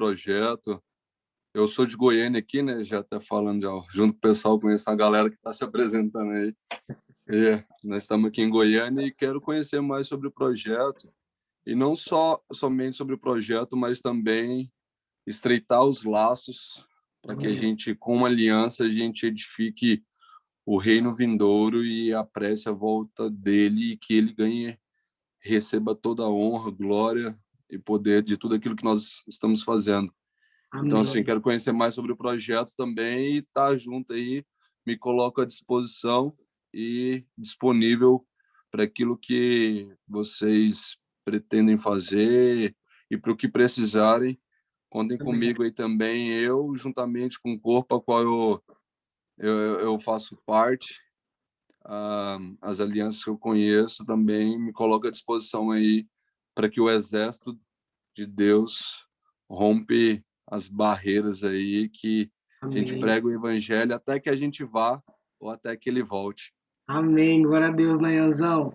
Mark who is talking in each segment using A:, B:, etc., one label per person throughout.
A: projeto. Eu sou de Goiânia aqui, né? Já até falando, já, junto com o pessoal, conheço a galera que está se apresentando aí. Nós estamos aqui em Goiânia e quero conhecer mais sobre o projeto. E não somente sobre o projeto, mas também estreitar os laços para que a gente, com uma aliança, a gente edifique o reino vindouro e apresse a volta dele e que ele receba toda a honra, glória e poder de tudo aquilo que nós estamos fazendo. Então, assim, quero conhecer mais sobre o projeto também e estar junto aí, me coloco à disposição e disponível para aquilo que vocês pretendem fazer e para o que precisarem. Contem comigo aí também, eu, juntamente com o corpo a qual eu faço parte, as alianças que eu conheço também me coloco à disposição aí para que o exército de Deus rompe as barreiras aí, que a gente prega o evangelho até que a gente vá ou até que ele volte.
B: Amém. Glória a Deus, Nayanzão.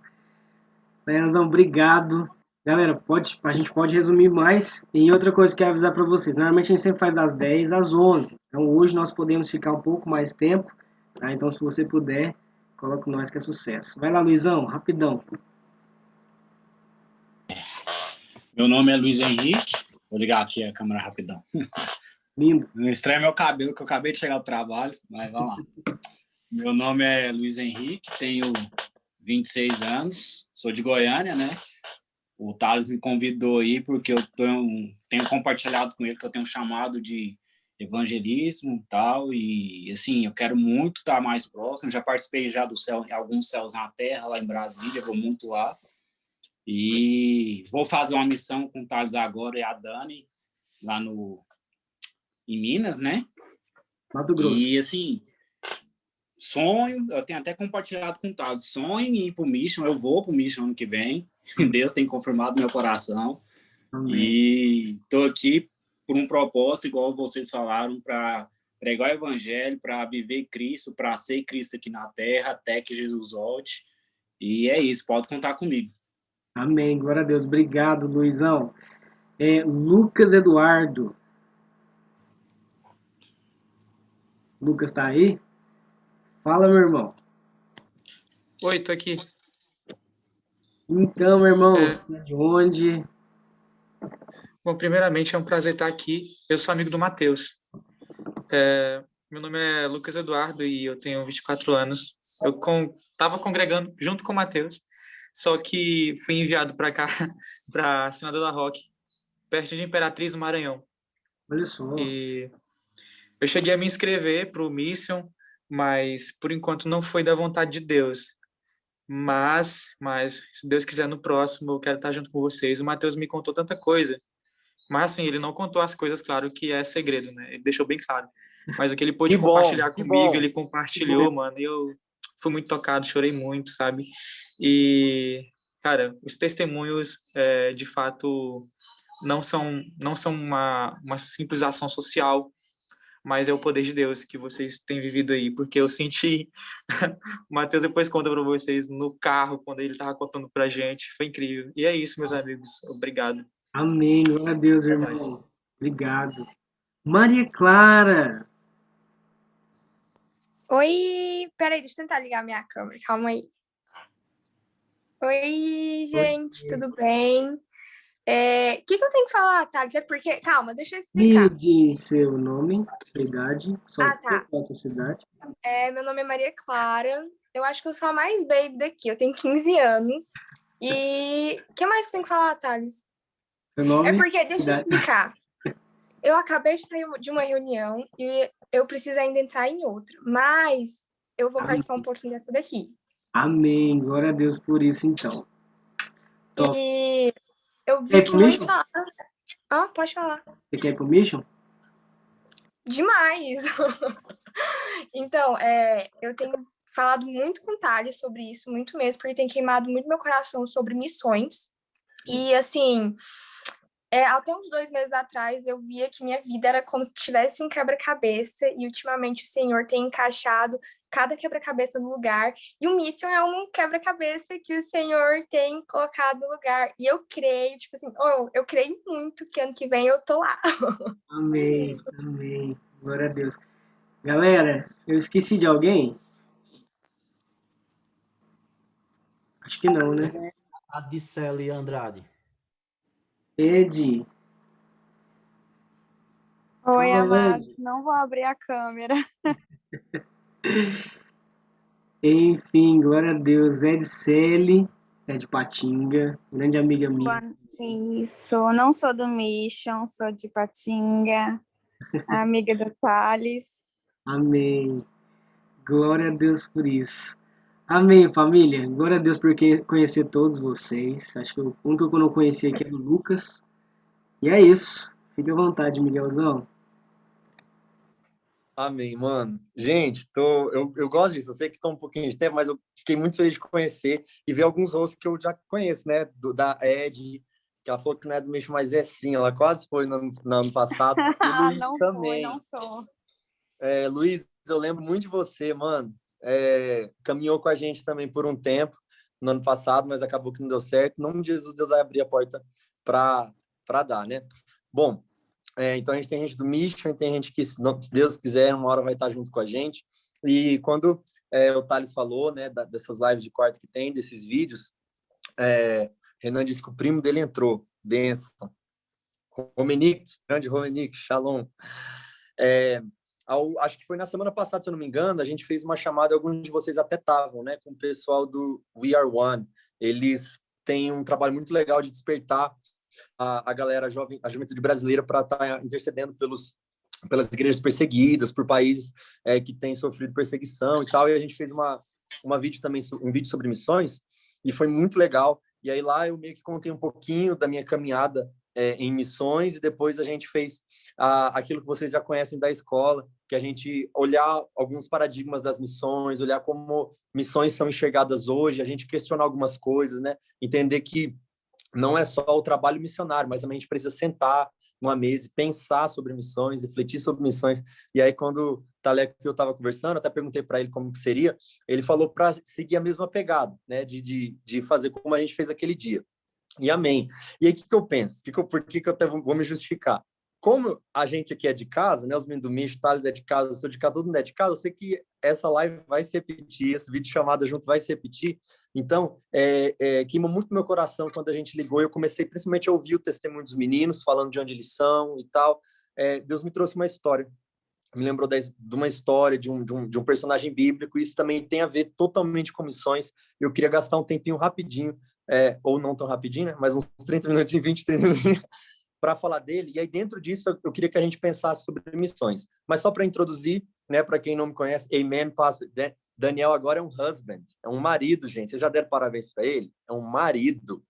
B: Nayanzão, obrigado. Galera, a gente pode resumir mais. E outra coisa que eu quero avisar para vocês. Normalmente a gente sempre faz das 10 às 11. Então hoje nós podemos ficar um pouco mais tempo. Tá? Então se você puder, coloca nós que é sucesso. Vai lá, Luizão, rapidão.
C: Meu nome é Luiz Henrique. Vou ligar aqui a câmera rapidão.
B: Lindo.
C: Não estranha meu cabelo, que eu acabei de chegar do trabalho, mas vamos lá. Meu nome é Luiz Henrique, tenho 26 anos, sou de Goiânia, né? O Thales me convidou aí porque eu tenho compartilhado com ele que eu tenho um chamado de evangelismo e tal, e assim, eu quero muito estar mais próximo, já participei já do céu, alguns céus na terra, lá em Brasília, vou muito lá, e vou fazer uma missão com o Thales agora e a Dani, lá em Minas, né?
B: Mato Grosso.
C: E assim, sonho, eu tenho até compartilhado com o Thales, sonho em ir para o Mission, eu vou para o Mission ano que vem, Deus tem confirmado meu coração. Amém. E estou aqui por um propósito, igual vocês falaram, para pregar o evangelho, para viver Cristo, para ser Cristo aqui na terra, até que Jesus volte. E é isso, pode contar comigo.
B: Amém, glória a Deus. Obrigado, Luizão. Lucas Eduardo. Lucas tá aí? Fala, meu irmão.
D: Oi, tô aqui.
B: Então, meu irmão, de onde?
D: Bom, primeiramente é um prazer estar aqui. Eu sou amigo do Matheus. Meu nome é Lucas Eduardo e eu tenho 24 anos. Eu estava congregando junto com o Matheus, só que fui enviado para cá, para Senador da Roque, perto de Imperatriz, no Maranhão.
B: Olha só.
D: E eu cheguei a me inscrever para o Mission, mas por enquanto não foi da vontade de Deus. Mas se Deus quiser, no próximo eu quero estar junto com vocês. O Matheus me contou tanta coisa, mas assim, ele não contou as coisas, claro que é segredo, né? Ele deixou bem claro. Mas o que ele pôde compartilhar comigo, ele compartilhou, mano, e eu fui muito tocado, chorei muito, sabe? E, cara, os testemunhos, de fato, não são uma simples ação social, mas é o poder de Deus que vocês têm vivido aí, porque eu senti, o Matheus depois conta para vocês no carro, quando ele tava contando pra gente, foi incrível. E é isso, meus amigos, obrigado.
B: Amém, glória a Deus, irmão. Obrigado. Maria Clara.
E: Oi, peraí, deixa eu tentar ligar minha câmera, calma aí. Oi, gente, tudo bem? O que eu tenho que falar, Thales? É porque... Calma, deixa eu explicar.
B: Me diz seu nome, sua idade, sua
E: tá.
B: cidade.
E: Meu nome é Maria Clara. Eu acho que eu sou a mais baby daqui. Eu tenho 15 anos. E o que mais que eu tenho que falar, Thales?
B: Seu nome,
E: é porque, deixa eu explicar. Eu acabei de sair de uma reunião e eu preciso ainda entrar em outra. Mas eu vou participar um pouquinho dessa daqui.
B: Amém. Glória a Deus por isso, então.
E: Top. E eu vi que muitos falaram... pode falar.
B: Você quer ir pro Mission?
E: Demais! Então, eu tenho falado muito com o Thales sobre isso, muito mesmo, porque tem queimado muito meu coração sobre missões. E, assim, Até uns 2 meses atrás, eu via que minha vida era como se tivesse um quebra-cabeça, e ultimamente o Senhor tem encaixado cada quebra-cabeça no lugar, e o Mission é um quebra-cabeça que o Senhor tem colocado no lugar, e eu creio, tipo assim, eu creio muito que ano que vem eu tô lá.
B: Amém, amém. Glória a Deus. Galera, eu esqueci de alguém? Acho que não, né?
F: A Dicele Andrade.
B: Ed.
G: Oi,
B: Fala,
G: amados.
B: Ed.
G: Não vou abrir a câmera.
B: Enfim, glória a Deus. Ed Celi, Ed Patinga, grande amiga minha.
G: Isso. Não sou do Mission, sou de Patinga, amiga do Thales.
B: Amém. Glória a Deus por isso. Amém, família. Glória a Deus por conhecer todos vocês. Acho que o único que eu não conhecia aqui é o Lucas. E é isso. Fique à vontade, Miguelzão.
H: Amém, mano. Gente, eu gosto disso. Eu sei que estou um pouquinho de tempo, mas eu fiquei muito feliz de conhecer e ver alguns rostos que eu já conheço, né? Da Ed, que ela falou que não é do Meixo, mas é sim. Ela quase foi no ano passado. E o Luiz
G: Não
H: também.
G: não sou.
H: Luiz, eu lembro muito de você, mano. Caminhou com a gente também por um tempo no ano passado, mas acabou que não deu certo. Em nome de Jesus, Deus vai abrir a porta para dar, né? Bom, então a gente tem gente do Mission, tem gente que, se Deus quiser, uma hora vai estar junto com a gente. E quando o Thales falou, né, dessas lives de quarto que tem, desses vídeos, Renan disse que o primo dele entrou, benção. Romenick, grande Romenick, shalom. Acho que foi na semana passada, se eu não me engano, a gente fez uma chamada, alguns de vocês até estavam, né, com o pessoal do We Are One. Eles têm um trabalho muito legal de despertar a galera jovem, a juventude brasileira, para estar intercedendo pelas igrejas perseguidas, por países que têm sofrido perseguição e tal. E a gente fez um vídeo sobre missões, e foi muito legal. E aí lá eu meio que contei um pouquinho da minha caminhada em missões, e depois a gente fez aquilo que vocês já conhecem da escola, que a gente olhar alguns paradigmas das missões, olhar como missões são enxergadas hoje, a gente questionar algumas coisas, né? Entender que não é só o trabalho missionário, mas também a gente precisa sentar numa mesa e pensar sobre missões, refletir sobre missões. E aí, quando o Taleco que eu estava conversando, até perguntei para ele como que seria, ele falou para seguir a mesma pegada, né, de fazer como a gente fez aquele dia. E amém. E aí, o que eu penso? Por que eu até vou me justificar? Como a gente aqui é de casa, né, os meninos do Micho, Thales é de casa, eu sou de casa, todo mundo é de casa, eu sei que essa live vai se repetir, esse vídeo chamada junto vai se repetir. Então, queimou muito meu coração quando a gente ligou, e eu comecei principalmente a ouvir o testemunho dos meninos, falando de onde eles são e tal. Deus me trouxe uma história, me lembrou de uma história de um personagem bíblico, e isso também tem a ver totalmente com missões. Eu queria gastar um tempinho rapidinho, ou não tão rapidinho, né, mas uns 30 minutinhos, 20, 30 minutinhos, para falar dele. E aí, dentro disso, eu queria que a gente pensasse sobre missões. Mas só para introduzir, né, para quem não me conhece, Amen, Pastor Daniel agora é um husband, é um marido, gente. Vocês já deram parabéns para ele? É um marido.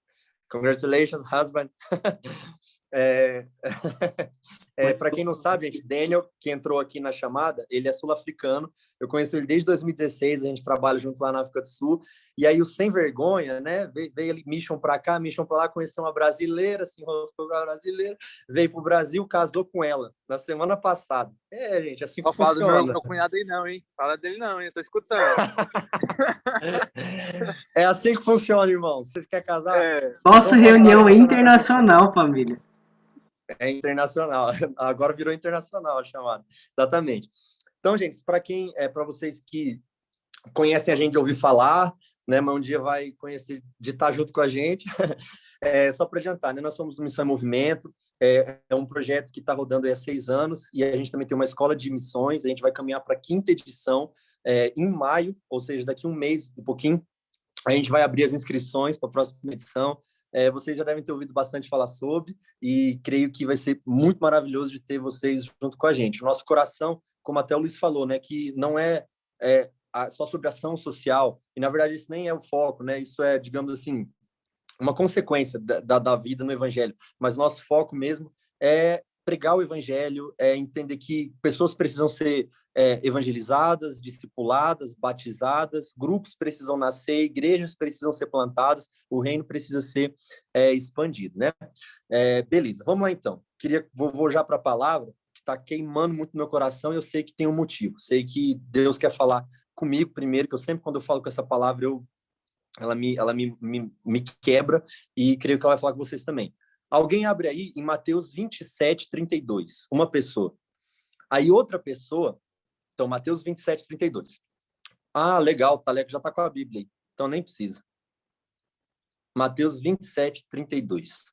H: Congratulations, husband. Para quem não sabe, gente, Daniel, que entrou aqui na chamada, ele é sul-africano. Eu conheço ele desde 2016, a gente trabalha junto lá na África do Sul. E aí o sem vergonha, né, veio ele mission para cá, mission para lá, conheceu uma brasileira, se enroscou com a brasileira, veio para o Brasil, casou com ela na semana passada. Gente, assim que funciona.
I: Fala do meu cunhado aí não, hein? Fala dele não, hein? Eu tô escutando.
H: É assim que funciona, irmão. Vocês querem casar?
B: Nossa reunião é internacional, família.
H: É internacional. Agora virou internacional a chamada. Exatamente. Então, gente, para vocês que conhecem a gente de ouvir falar, né, mas um dia vai conhecer de estar junto com a gente. Só para adiantar, né, nós somos do Missão em Movimento, é um projeto que está rodando há 6 anos, e a gente também tem uma escola de missões. A gente vai caminhar para a 5ª edição em maio, ou seja, daqui um mês, um pouquinho, a gente vai abrir as inscrições para a próxima edição. Vocês já devem ter ouvido bastante falar sobre, e creio que vai ser muito maravilhoso de ter vocês junto com a gente. O nosso coração, como até o Luiz falou, né, que não é só sobre ação social, e na verdade isso nem é o foco, né? Isso é, digamos assim, uma consequência da vida no Evangelho, mas nosso foco mesmo é pregar o evangelho, entender que pessoas precisam ser evangelizadas, discipuladas, batizadas, grupos precisam nascer, igrejas precisam ser plantadas, o reino precisa ser expandido, né? Beleza, vamos lá então. Vou já para a palavra, que está queimando muito no meu coração, e eu sei que tem um motivo. Sei que Deus quer falar comigo primeiro, que eu sempre, quando eu falo com essa palavra, ela me quebra, e creio que ela vai falar com vocês também. Alguém abre aí em Mateus 27, 32. Uma pessoa. Aí outra pessoa... Então, Mateus 27, 32. Ah, legal, o Taleco já está com a Bíblia aí. Então, nem precisa. Mateus 27, 32.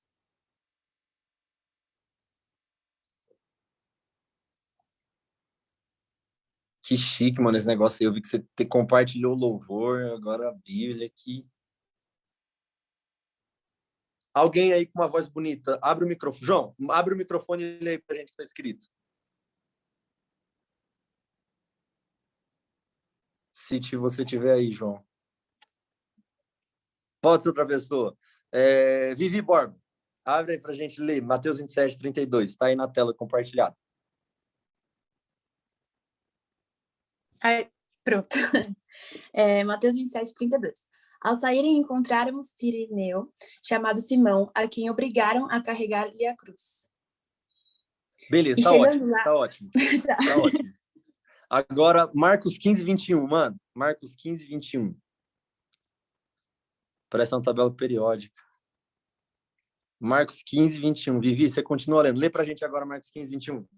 H: Que chique, mano, esse negócio aí. Eu vi que você compartilhou o louvor, agora a Bíblia aqui. Alguém aí com uma voz bonita, abre o microfone. João, abre o microfone e lê aí pra gente que tá escrito. Se você tiver aí, João. Pode ser outra pessoa. Vivi Borba, abre aí pra gente ler. Mateus 27, 32. Tá aí na tela compartilhado.
J: Aí, pronto. Mateus 27, 32. Ao saírem, encontraram um sirineu chamado Simão, a quem obrigaram a carregar-lhe a cruz.
H: Beleza,
J: E
H: tá
J: chegando
H: ótimo,
J: lá...
H: tá ótimo. Tá ótimo. Agora, Marcos 15, 21, mano. Marcos 15, 21. Parece uma tabela periódica. Marcos 15, 21. Vivi, você continua lendo. Lê pra gente agora Marcos 15, 21.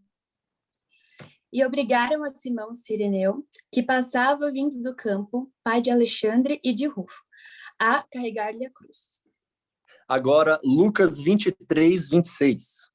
J: E obrigaram a Simão Cireneu, que passava vindo do campo, pai de Alexandre e de Rufo, a carregar-lhe a cruz.
H: Agora, Lucas 23, 26.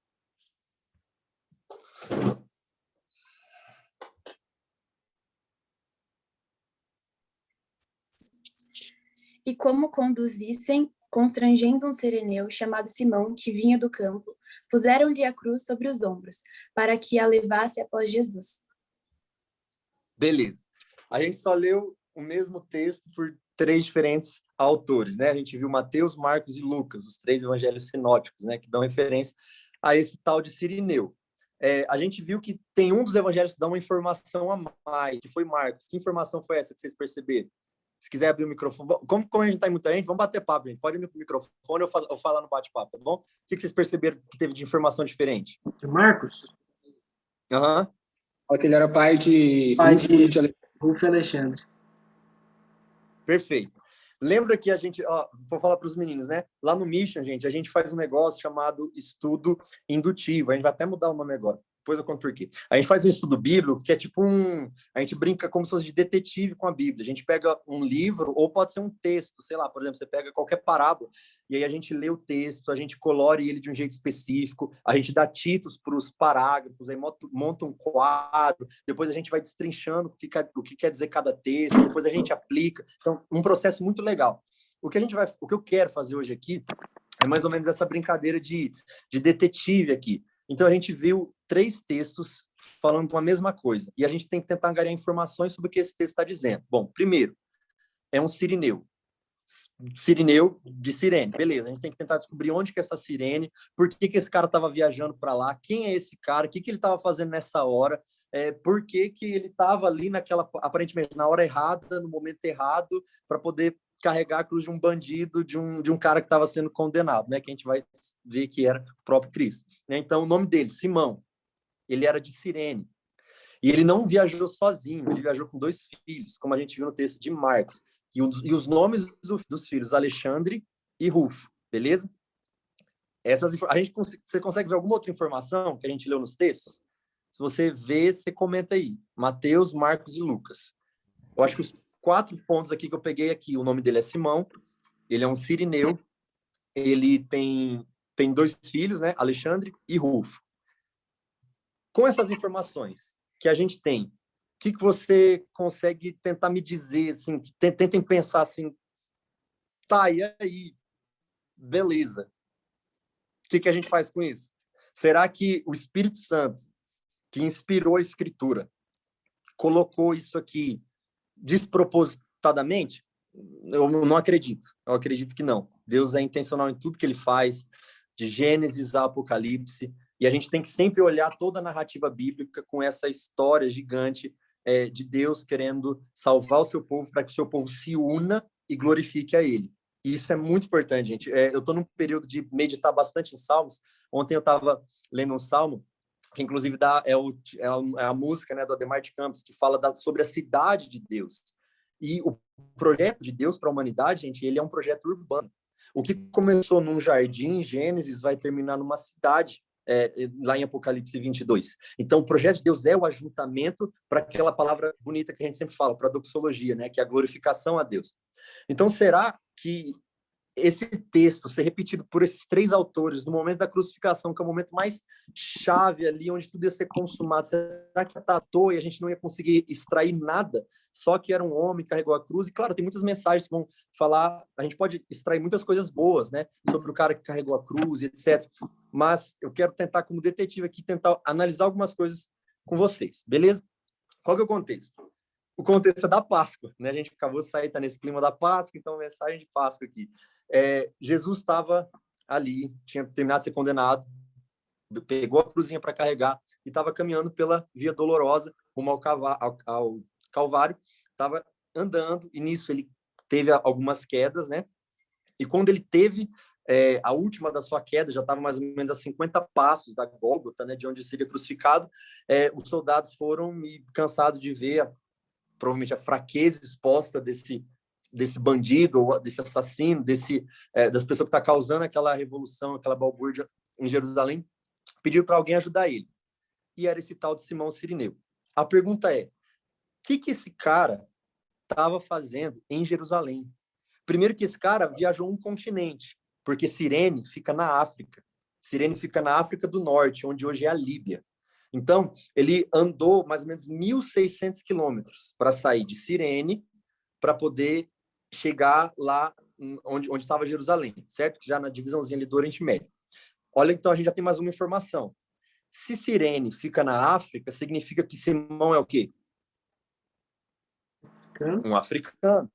J: E como conduzissem, constrangendo um sireneu chamado Simão, que vinha do campo, puseram-lhe a cruz sobre os ombros, para que a levasse após Jesus.
H: Beleza. A gente só leu o mesmo texto por 3 diferentes autores, né? A gente viu Mateus, Marcos e Lucas, os 3 evangelhos sinóticos, né? Que dão referência a esse tal de Cirineu. A gente viu que tem um dos evangelhos que dá uma informação a mais, que foi Marcos. Que informação foi essa que vocês perceberam? Se quiser abrir o microfone... Como a gente está em muita gente, vamos bater papo, gente. Pode abrir o microfone ou eu falar no bate-papo, tá bom? O que vocês perceberam que teve de informação diferente?
B: De Marcos?
H: Aham.
K: Fala que ele era pai de
B: Rufo e Alexandre.
H: Perfeito. Lembra que a gente... vou falar para os meninos, né? Lá no Mission, gente, a gente faz um negócio chamado estudo indutivo. A gente vai até mudar o nome agora. Depois eu conto por quê. A gente faz um estudo bíblico que é tipo a gente brinca como se fosse de detetive com a Bíblia. A gente pega um livro, ou pode ser um texto, sei lá, por exemplo, você pega qualquer parábola, e aí a gente lê o texto, a gente colore ele de um jeito específico, a gente dá títulos para os parágrafos, aí monta um quadro, depois a gente vai destrinchando o que quer dizer cada texto, depois a gente aplica. Então, um processo muito legal. O que eu quero fazer hoje aqui é mais ou menos essa brincadeira de detetive aqui. Então, a gente viu 3 textos falando uma mesma coisa. E a gente tem que tentar angariar informações sobre o que esse texto está dizendo. Bom, primeiro, é um sirineu. Sirineu de Cirene. Beleza, a gente tem que tentar descobrir onde que é essa Cirene, por que esse cara estava viajando para lá, quem é esse cara, o que ele estava fazendo nessa hora, por que ele estava ali aparentemente, na hora errada, no momento errado, para poder carregar a cruz de um bandido, de um cara que estava sendo condenado, né? Que a gente vai ver que era o próprio Cristo. Né? Então, o nome dele, Simão, ele era de Cirene. E ele não viajou sozinho, ele viajou com 2 filhos, como a gente viu no texto de Marcos. E os nomes dos filhos, Alexandre e Rufo, beleza? Você consegue ver alguma outra informação que a gente leu nos textos? Se você vê, você comenta aí. Mateus, Marcos e Lucas. Eu acho que os 4 pontos aqui que eu peguei aqui, o nome dele é Simão, ele é um sirineu, ele tem 2 filhos, né, Alexandre e Rufo. Com essas informações que a gente tem, o que você consegue tentar me dizer, assim, tentem pensar assim, tá, e aí? Beleza. O que a gente faz com isso? Será que o Espírito Santo, que inspirou a Escritura, colocou isso aqui despropositadamente? Eu não acredito. Eu acredito que não. Deus é intencional em tudo que ele faz, de Gênesis a Apocalipse. E a gente tem que sempre olhar toda a narrativa bíblica com essa história gigante de Deus querendo salvar o seu povo para que o seu povo se una e glorifique a ele. E isso é muito importante, gente. Eu estou num período de meditar bastante em Salmos. Ontem eu estava lendo um salmo, que inclusive é a música, né, do Ademar de Campos, que fala sobre a cidade de Deus. E o projeto de Deus para a humanidade, gente, ele é um projeto urbano. O que começou num jardim, em Gênesis, vai terminar numa cidade, lá em Apocalipse 22. Então, o projeto de Deus é o ajuntamento para aquela palavra bonita que a gente sempre fala, para a doxologia, né, que é a glorificação a Deus. Então, será que esse texto ser repetido por esses 3 autores no momento da crucificação, que é o momento mais chave ali, onde tudo ia ser consumado, será que está à toa e a gente não ia conseguir extrair nada? Só que era um homem que carregou a cruz. E, claro, tem muitas mensagens que vão falar, a gente pode extrair muitas coisas boas, né, sobre o cara que carregou a cruz, etc. Mas eu quero tentar, como detetive aqui, tentar analisar algumas coisas com vocês, beleza? Qual que é o contexto? O contexto é da Páscoa, né? A gente acabou de sair, tá nesse clima da Páscoa, então mensagem de Páscoa aqui. Jesus estava ali, tinha terminado de ser condenado, pegou a cruzinha para carregar e estava caminhando pela Via Dolorosa rumo ao Calvário, estava andando e nisso ele teve algumas quedas, né? E quando ele teve a última da sua queda, já estava mais ou menos a 50 passos da Gólgota, né, de onde seria crucificado, os soldados foram cansados de ver provavelmente a fraqueza exposta desse bandido, ou desse assassino, das pessoas que está causando aquela revolução, aquela balbúrdia em Jerusalém, pediu para alguém ajudar ele. E era esse tal de Simão Cirineu. A pergunta é, o que esse cara estava fazendo em Jerusalém? Primeiro que esse cara viajou um continente, porque Cirene fica na África. Cirene fica na África do Norte, onde hoje é a Líbia. Então, ele andou mais ou menos 1.600 quilômetros para sair de Cirene para poder chegar lá onde estava Jerusalém, certo? Já na divisãozinha ali do Oriente Médio. Olha, então a gente já tem mais uma informação. Se Cirene fica na África, significa que Simão é o quê? Um africano.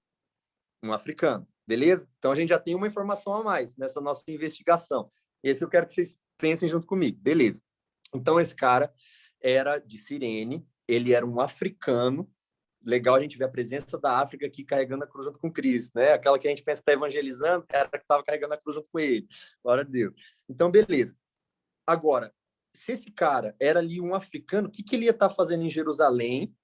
H: Um africano, beleza? Então a gente já tem uma informação a mais nessa nossa investigação. Esse eu quero que vocês pensem junto comigo, beleza? Então esse cara era de Cirene, ele era um africano. Legal a gente ver a presença da África aqui carregando a cruz junto com Cristo, né? Aquela que a gente pensa que está evangelizando, era que estava carregando a cruz junto com ele. Glória a Deus. Então, beleza. Agora, se esse cara era ali um africano, o que ele ia estar fazendo em Jerusalém?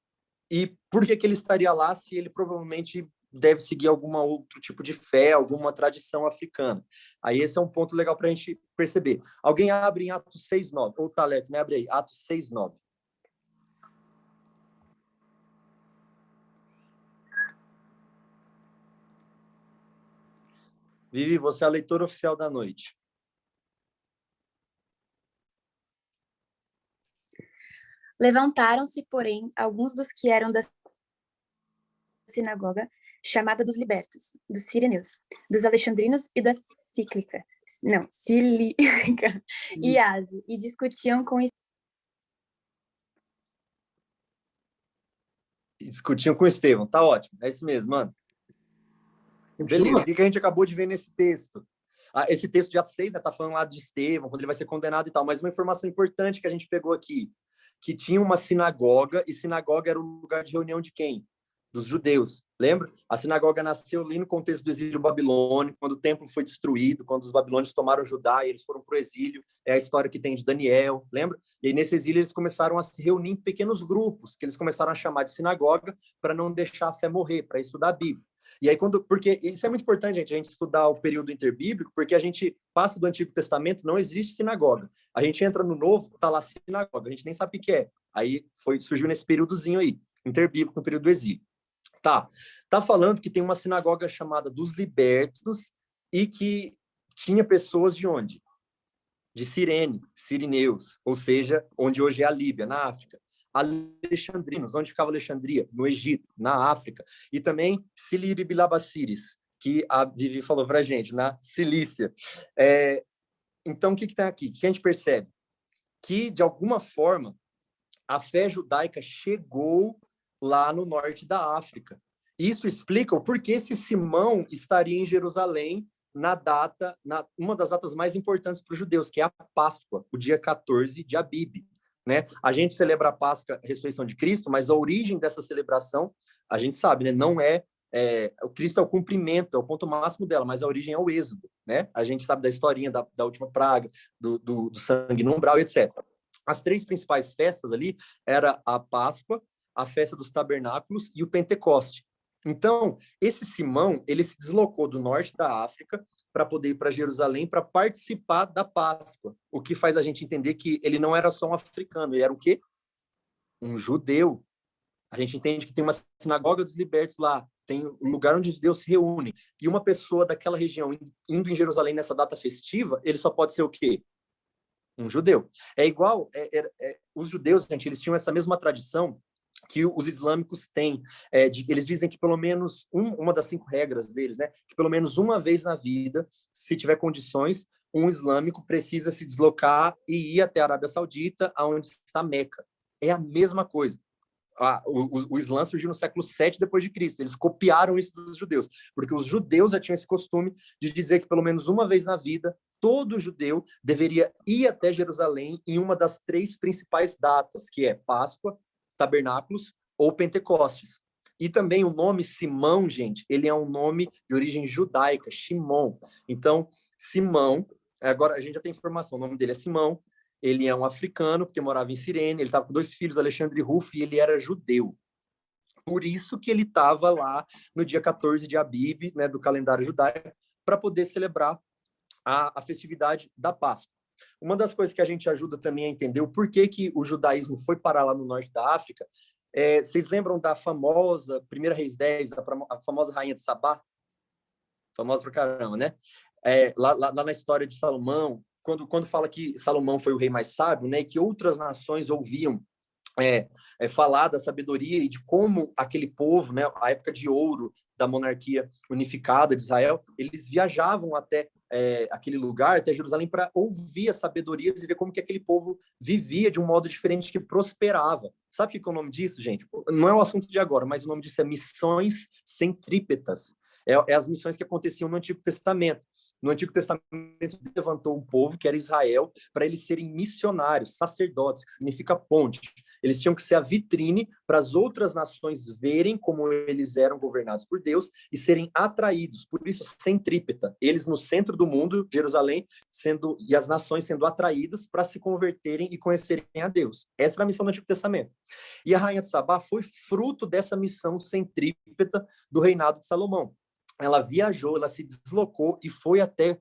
H: E por que ele estaria lá se ele provavelmente deve seguir algum outro tipo de fé, alguma tradição africana? Aí esse é um ponto legal para a gente perceber. Alguém abre em Atos 6:9. Ou Taleco, me abre aí. Atos 6:9. Vivi, você é a leitora oficial da noite.
J: Levantaram-se, porém, alguns dos que eram da sinagoga, chamada dos libertos, dos sirineus, dos alexandrinos e da Sílica, e Ásia, e discutiam com
H: Estevão. Tá ótimo. É isso mesmo, mano. Beleza, o que a gente acabou de ver nesse texto? Esse texto de Atos 6, né, tá falando lá de Estevão, quando ele vai ser condenado e tal, mas uma informação importante que a gente pegou aqui, que tinha uma sinagoga, e sinagoga era o lugar de reunião de quem? Dos judeus, lembra? A sinagoga nasceu ali no contexto do exílio babilônico, quando o templo foi destruído, quando os babilônios tomaram Judá e eles foram para o exílio, é a história que tem de Daniel, lembra? E aí nesse exílio eles começaram a se reunir em pequenos grupos, que eles começaram a chamar de sinagoga, para não deixar a fé morrer, para estudar a Bíblia. E aí, porque isso é muito importante, gente, a gente estudar o período interbíblico, porque a gente passa do Antigo Testamento, não existe sinagoga. A gente entra no Novo, tá lá sinagoga, a gente nem sabe o que é. Aí surgiu nesse períodozinho aí, interbíblico, no período do exílio. Tá falando que tem uma sinagoga chamada dos Libertos e que tinha pessoas de onde? De Cirene, sirineus, ou seja, onde hoje é a Líbia, na África. Alexandrinos, onde ficava Alexandria? No Egito, na África. E também Siliribilabaciris, que a Vivi falou pra gente, na Cilícia. Então, o que tem aqui? O que a gente percebe? Que, de alguma forma, a fé judaica chegou lá no norte da África. Isso explica o porquê esse Simão estaria em Jerusalém uma das datas mais importantes para os judeus, que é a Páscoa, o dia 14 de Abib, né? A gente celebra a Páscoa, a ressurreição de Cristo, mas a origem dessa celebração, a gente sabe, né? Não o Cristo é o cumprimento, é o ponto máximo dela, mas a origem é o êxodo, né? A gente sabe da historinha da última praga, do sangue no umbral, etc. As 3 principais festas ali era a Páscoa, a festa dos tabernáculos e o Pentecoste. Então, esse Simão, ele se deslocou do norte da África para poder ir para Jerusalém para participar da Páscoa, o que faz a gente entender que ele não era só um africano, ele era o quê? Um judeu. A gente entende que tem uma sinagoga dos libertos lá, tem um lugar onde os judeus se reúnem, e uma pessoa daquela região indo em Jerusalém nessa data festiva, ele só pode ser o quê? Um judeu. É igual, os judeus, gente, eles tinham essa mesma tradição que os islâmicos têm. Eles dizem que pelo menos uma das 5 regras deles, né, que pelo menos uma vez na vida, se tiver condições, um islâmico precisa se deslocar e ir até a Arábia Saudita, onde está Meca. É a mesma coisa. O Islã surgiu no século 7 depois de Cristo. Eles copiaram isso dos judeus, porque os judeus já tinham esse costume de dizer que pelo menos uma vez na vida todo judeu deveria ir até Jerusalém em uma das 3 principais datas, que é Páscoa, Tabernáculos ou Pentecostes. E também o nome Simão, gente, ele é um nome de origem judaica, Shimon. Então, Simão, agora a gente já tem informação, o nome dele é Simão, ele é um africano que morava em Cirene, ele estava com 2 filhos, Alexandre e Rufo, e ele era judeu. Por isso que ele estava lá no dia 14 de Abib, né, do calendário judaico, para poder celebrar a festividade da Páscoa. Uma das coisas que a gente ajuda também a entender o porquê que o judaísmo foi parar lá no norte da África, vocês lembram da famosa, 1 Reis 10, a famosa rainha de Sabá? Famosa pra caramba, né? Lá na história de Salomão, quando fala que Salomão foi o rei mais sábio, né, e que outras nações ouviam falar da sabedoria e de como aquele povo, né, a época de ouro da monarquia unificada de Israel, eles viajavam até aquele lugar, até Jerusalém, para ouvir as sabedorias e ver como que aquele povo vivia de um modo diferente, que prosperava. Sabe o que é o nome disso, gente? Não é o assunto de agora, mas o nome disso é missões centrípetas. As missões que aconteciam no Antigo Testamento. No Antigo Testamento, levantou um povo, que era Israel, para eles serem missionários, sacerdotes, que significa ponte. Eles tinham que ser a vitrine para as outras nações verem como eles eram governados por Deus e serem atraídos. Por isso, centrípeta. Eles no centro do mundo, Jerusalém, e as nações sendo atraídas para se converterem e conhecerem a Deus. Essa era a missão do Antigo Testamento. E a rainha de Sabá foi fruto dessa missão centrípeta do reinado de Salomão. Ela viajou, ela se deslocou e foi até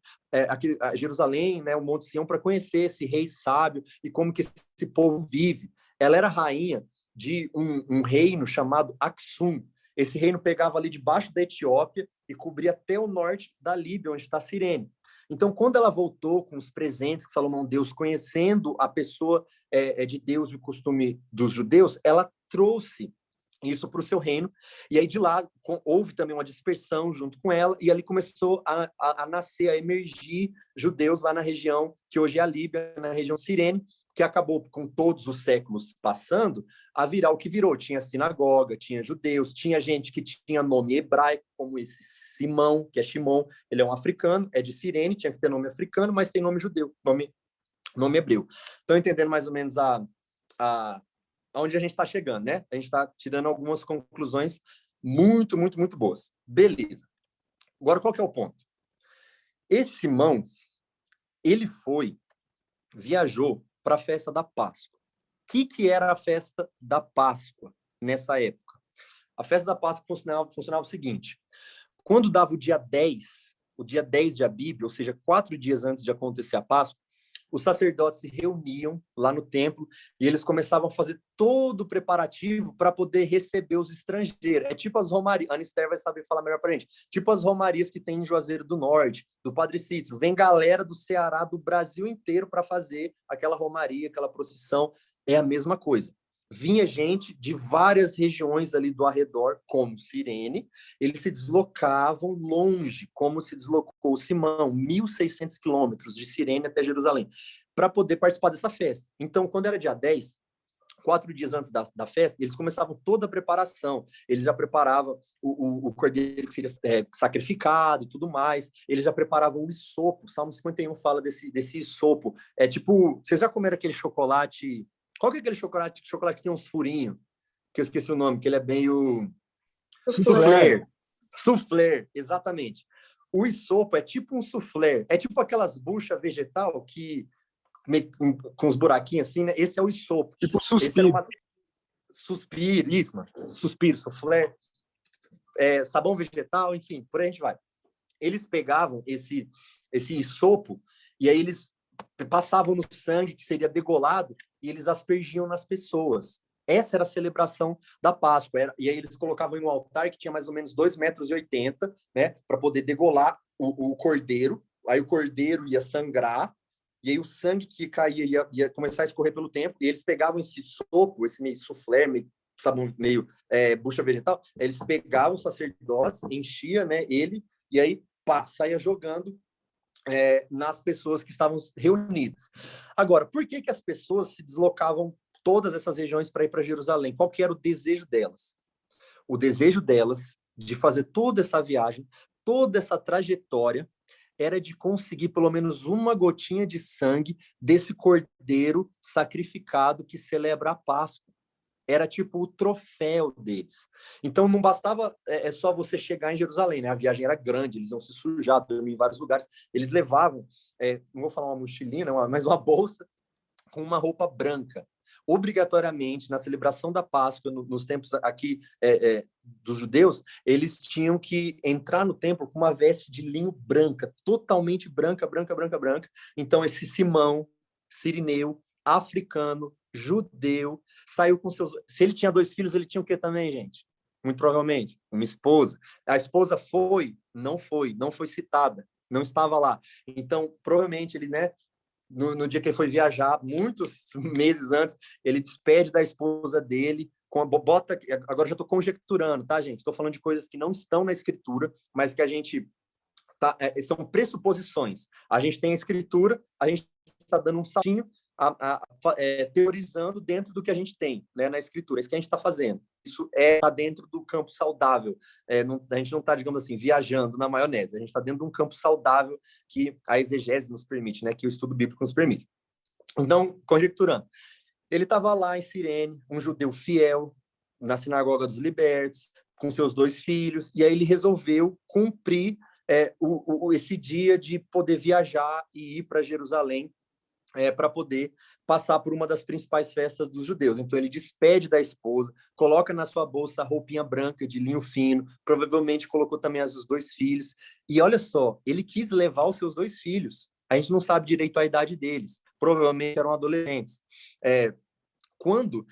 H: Jerusalém, né, o Monte Sião, para conhecer esse rei sábio e como que esse povo vive. Ela era rainha de um reino chamado Aksum. Esse reino pegava ali debaixo da Etiópia e cobria até o norte da Líbia, onde está Cirene. Então, quando ela voltou com os presentes que Salomão deu, conhecendo a pessoa de Deus e o costume dos judeus, ela trouxe isso para o seu reino, e aí de lá houve também uma dispersão junto com ela, e ali começou a nascer, a emergir judeus lá na região, que hoje é a Líbia, na região Cirene, que acabou, com todos os séculos passando, a virar o que virou. Tinha sinagoga, tinha judeus, tinha gente que tinha nome hebraico, como esse Simão, que é Shimon, ele é um africano, é de Cirene, tinha que ter nome africano, mas tem nome judeu, nome hebreu. Estão entendendo mais ou menos aonde a gente está chegando, né? A gente está tirando algumas conclusões muito, muito, muito boas. Beleza. Agora, qual que é o ponto? Esse Simão, ele viajou para a festa da Páscoa. O que era a festa da Páscoa nessa época? A festa da Páscoa funcionava o seguinte: quando dava o dia 10 de Abib, ou seja, 4 dias antes de acontecer a Páscoa, os sacerdotes se reuniam lá no templo e eles começavam a fazer todo o preparativo para poder receber os estrangeiros. É tipo as romarias, a Anister vai saber falar melhor para a gente, tipo as romarias que tem em Juazeiro do Norte, do Padre Cícero. Vem galera do Ceará, do Brasil inteiro para fazer aquela romaria, aquela procissão. É a mesma coisa. Vinha gente de várias regiões ali do arredor, como Cirene, eles se deslocavam longe, como se deslocou Simão, 1.600 quilômetros de Cirene até Jerusalém, para poder participar dessa festa. Então, quando era dia 10, 4 dias antes da festa, eles começavam toda a preparação. Eles já preparavam o cordeiro que seria sacrificado e tudo mais. Eles já preparavam o isopo. O Salmo 51 fala desse isopo. É tipo, vocês já comeram aquele chocolate... Qual que é aquele chocolate? Chocolate que tem uns furinhos, que eu esqueci o nome, que ele é meio...
K: Soufflé.
H: Soufflé, exatamente. O isopo é tipo um soufflé. É tipo aquelas buchas vegetal que... com os buraquinhos assim, né? Esse é o isopo.
K: Tipo suspiro.
H: Suspiro, isso, mano. Suspiro, soufflé, sabão vegetal, enfim, por aí a gente vai. Eles pegavam esse isopo e aí eles passavam no sangue, que seria degolado, e eles aspergiam nas pessoas. Essa era a celebração da Páscoa. E aí eles colocavam em um altar que tinha mais ou menos 2,80 m, né? Para poder degolar o cordeiro. Aí o cordeiro ia sangrar, e aí o sangue que caía ia começar a escorrer pelo tempo, e eles pegavam esse sopo, esse meio soufflé, meio bucha vegetal, eles pegavam os sacerdotes, enchia, né, ele, e aí saía jogando nas pessoas que estavam reunidas. Agora, por que as pessoas se deslocavam todas essas regiões para ir para Jerusalém? Qual que era o desejo delas? O desejo delas de fazer toda essa viagem, toda essa trajetória, era de conseguir pelo menos uma gotinha de sangue desse cordeiro sacrificado que celebra a Páscoa. Era tipo o troféu deles. Então não bastava só você chegar em Jerusalém, né? A viagem era grande, eles iam se sujar, dormir em vários lugares. Eles levavam, não vou falar uma mochilinha, mas uma bolsa com uma roupa branca. Obrigatoriamente, na celebração da Páscoa, nos tempos aqui dos judeus, eles tinham que entrar no templo com uma veste de linho branca, totalmente branca, branca, branca, branca. Então, esse Simão, sirineu, africano, judeu, saiu com seus... Se ele tinha 2 filhos, ele tinha o quê também, gente? Muito provavelmente, uma esposa. A esposa não foi citada, não estava lá. Então, provavelmente, ele, né, no dia que ele foi viajar, muitos meses antes, ele despede da esposa dele, agora já estou conjecturando, tá, gente? Estou falando de coisas que não estão na escritura, mas que a gente são pressuposições. A gente tem a escritura, a gente está dando um saltinho, teorizando dentro do que a gente tem, né, na escritura. É isso que a gente está fazendo. Isso está dentro do campo saudável. A gente não está, digamos assim, viajando na maionese. A gente está dentro de um campo saudável que a exegese nos permite, né, que o estudo bíblico nos permite. Então, conjecturando, ele estava lá em Cirene, um judeu fiel, na sinagoga dos libertos, com seus 2 filhos, e aí ele resolveu cumprir esse dia de poder viajar e ir para Jerusalém, para poder passar por uma das principais festas dos judeus. Então, ele despede da esposa, coloca na sua bolsa a roupinha branca de linho fino, provavelmente colocou também os 2 filhos, e olha só, ele quis levar os seus 2 filhos. A gente não sabe direito a idade deles, provavelmente eram adolescentes. Quando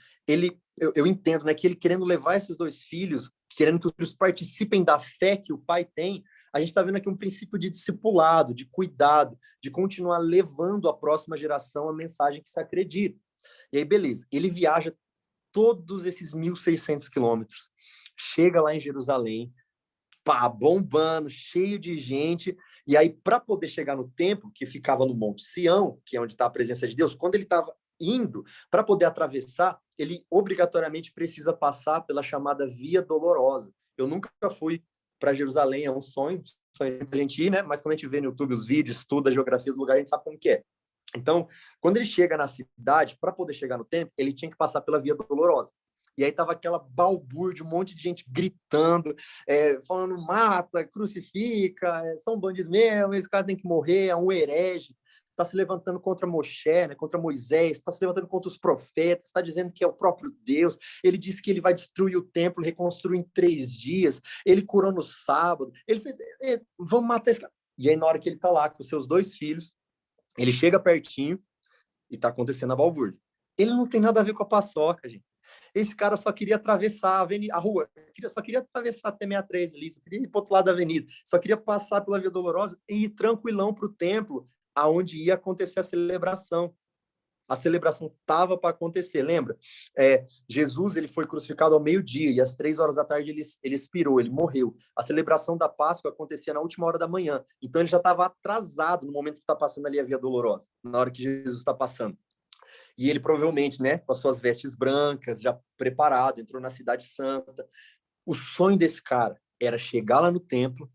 H: eu entendo, né, que ele querendo levar esses 2 filhos, querendo que os filhos participem da fé que o pai tem, a gente está vendo aqui um princípio de discipulado, de cuidado, de continuar levando à próxima geração a mensagem que se acredita. E aí, beleza, ele viaja todos esses 1.600 quilômetros, chega lá em Jerusalém, bombando, cheio de gente, e aí, para poder chegar no templo, que ficava no Monte Sião, que é onde está a presença de Deus, quando ele estava indo, para poder atravessar, ele obrigatoriamente precisa passar pela chamada Via Dolorosa. Eu nunca fui para Jerusalém, é um sonho a gente ir, né? Mas quando a gente vê no YouTube os vídeos, estuda a geografia do lugar, a gente sabe como que é. Então, quando ele chega na cidade, para poder chegar no templo, ele tinha que passar pela Via Dolorosa. E aí tava aquela balbúrdia, um monte de gente gritando, falando, mata, crucifica, são bandidos mesmo, esse cara tem que morrer, é um herege. Está se levantando contra Moshe, né, contra Moisés, está se levantando contra os profetas, está dizendo que é o próprio Deus. Ele disse que ele vai destruir o templo, reconstruir em 3 dias. Ele curou no sábado. Ele fez, vamos matar esse cara. E aí, na hora que ele está lá com os seus 2 filhos, ele chega pertinho e está acontecendo a balbúrdia. Ele não tem nada a ver com a paçoca, gente. Esse cara só queria atravessar a rua, só queria atravessar até 63 ali, só queria ir para o outro lado da avenida, só queria passar pela Via Dolorosa e ir tranquilão para o templo, aonde ia acontecer a celebração. A celebração estava para acontecer, lembra? Jesus ele foi crucificado ao meio-dia e às 3 horas da tarde ele expirou, ele morreu. A celebração da Páscoa acontecia na última hora da manhã, então ele já estava atrasado no momento que está passando ali a Via Dolorosa, na hora que Jesus está passando. E ele provavelmente, né, com as suas vestes brancas, já preparado, entrou na cidade santa. O sonho desse cara era chegar lá no templo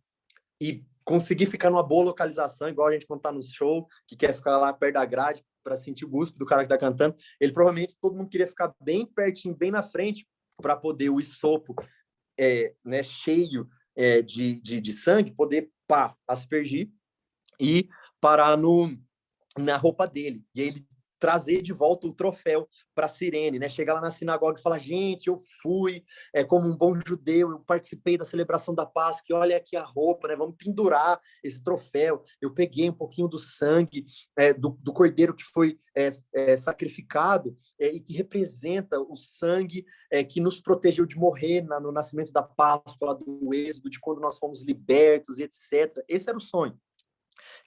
H: e conseguir ficar numa boa localização, igual a gente quando tá no show, que quer ficar lá perto da grade para sentir o gosto do cara que tá cantando. Ele provavelmente, todo mundo queria ficar bem pertinho, bem na frente, para poder o hisopo, né, cheio de sangue, poder aspergir e parar na roupa dele. E aí ele trazer de volta o troféu para Cirene, né? Chegar lá na sinagoga e falar, gente, eu fui como um bom judeu, eu participei da celebração da Páscoa, e olha aqui a roupa, né? Vamos pendurar esse troféu. Eu peguei um pouquinho do sangue do cordeiro que foi sacrificado e que representa o sangue que nos protegeu de morrer no nascimento da Páscoa, do Êxodo, de quando nós fomos libertos, etc. Esse era o sonho.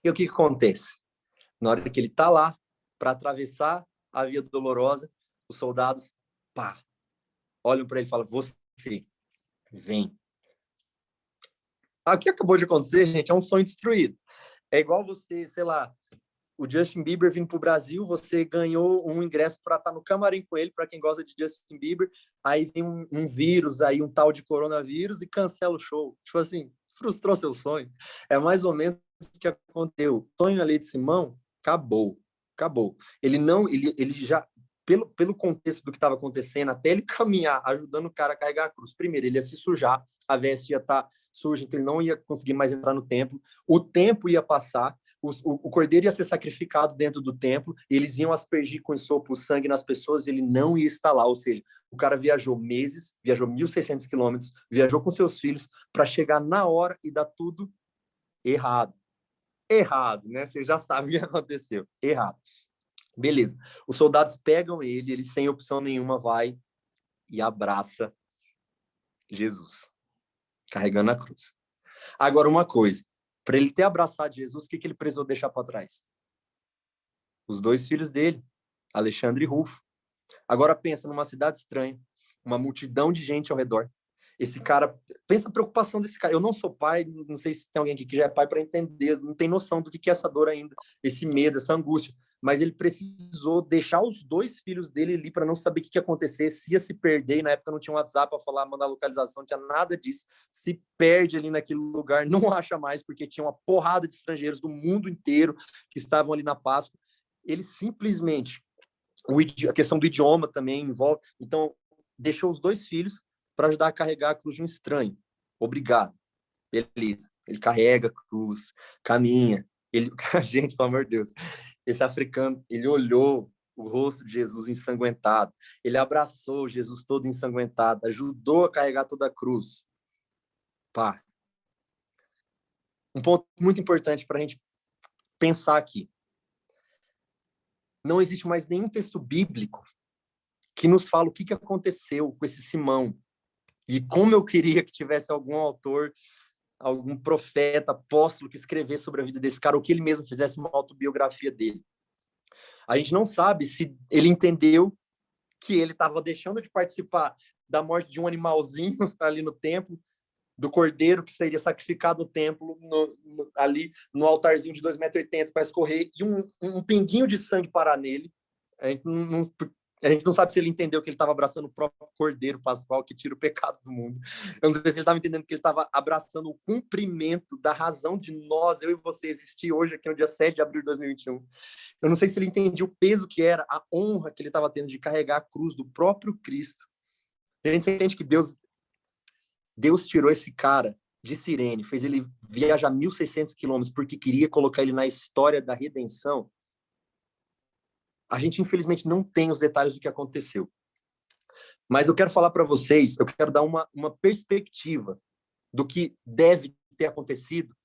H: E o que acontece? Na hora que ele está lá, para atravessar a Via Dolorosa, os soldados, olham para ele e falam, você, vem. O que acabou de acontecer, gente, é um sonho destruído. É igual você, sei lá, o Justin Bieber vindo para o Brasil, você ganhou um ingresso para estar no camarim com ele, para quem gosta de Justin Bieber, aí vem um vírus, aí um tal de coronavírus e cancela o show. Tipo assim, frustrou seu sonho. É mais ou menos o que aconteceu. O sonho ali de Simão acabou. Ele já, pelo contexto do que estava acontecendo, até ele caminhar, ajudando o cara a carregar a cruz, primeiro, ele ia se sujar, a veste ia estar suja, então ele não ia conseguir mais entrar no templo, o tempo ia passar, o cordeiro ia ser sacrificado dentro do templo, eles iam aspergir com sopo o sangue nas pessoas, ele não ia estar lá, ou seja, o cara viajou meses, viajou 1.600 quilômetros, viajou com seus filhos para chegar na hora e dar tudo errado, né? Você já sabe o que aconteceu. Errado. Beleza. Os soldados pegam ele sem opção nenhuma vai e abraça Jesus, carregando a cruz. Agora, uma coisa. Para ele ter abraçado Jesus, o que ele precisou deixar para trás? Os 2 filhos dele, Alexandre e Rufo. Agora pensa numa cidade estranha, uma multidão de gente ao redor. Esse cara, pensa a preocupação desse cara. Eu não sou pai, não sei se tem alguém aqui que já é pai para entender, não tem noção do que é essa dor ainda, esse medo, essa angústia. Mas ele precisou deixar os 2 filhos dele ali para não saber o que ia acontecer, se ia se perder. Na época não tinha um WhatsApp para falar, mandar localização, não tinha nada disso. Se perde ali naquele lugar, não acha mais, porque tinha uma porrada de estrangeiros do mundo inteiro que estavam ali na Páscoa. Ele simplesmente, a questão do idioma também envolve. Então, deixou os 2 filhos para ajudar a carregar a cruz de um estranho. Obrigado. Beleza. Ele carrega a cruz, caminha. Gente, pelo amor de Deus. Esse africano, ele olhou o rosto de Jesus ensanguentado. Ele abraçou Jesus todo ensanguentado. Ajudou a carregar toda a cruz. Um ponto muito importante para a gente pensar aqui. Não existe mais nenhum texto bíblico que nos fala o que aconteceu com esse Simão. E como eu queria que tivesse algum autor, algum profeta, apóstolo que escrevesse sobre a vida desse cara, ou que ele mesmo fizesse uma autobiografia dele. A gente não sabe se ele entendeu que ele estava deixando de participar da morte de um animalzinho ali no templo, do cordeiro que seria sacrificado no templo, ali no altarzinho de 2,80 m para escorrer, e um pinguinho de sangue parar nele. A gente não sabe se ele entendeu que ele estava abraçando o próprio Cordeiro Pascual que tira o pecado do mundo. Eu não sei se ele estava entendendo que ele estava abraçando o cumprimento da razão de nós, eu e você, existir hoje, aqui no dia 7 de abril de 2021. Eu não sei se ele entendia o peso que era, a honra que ele estava tendo de carregar a cruz do próprio Cristo. A gente entende que Deus tirou esse cara de Cirene, fez ele viajar 1.600 quilômetros porque queria colocar ele na história da redenção. A gente, infelizmente, não tem os detalhes do que aconteceu. Mas eu quero falar para vocês, eu quero dar uma perspectiva do que deve ter acontecido,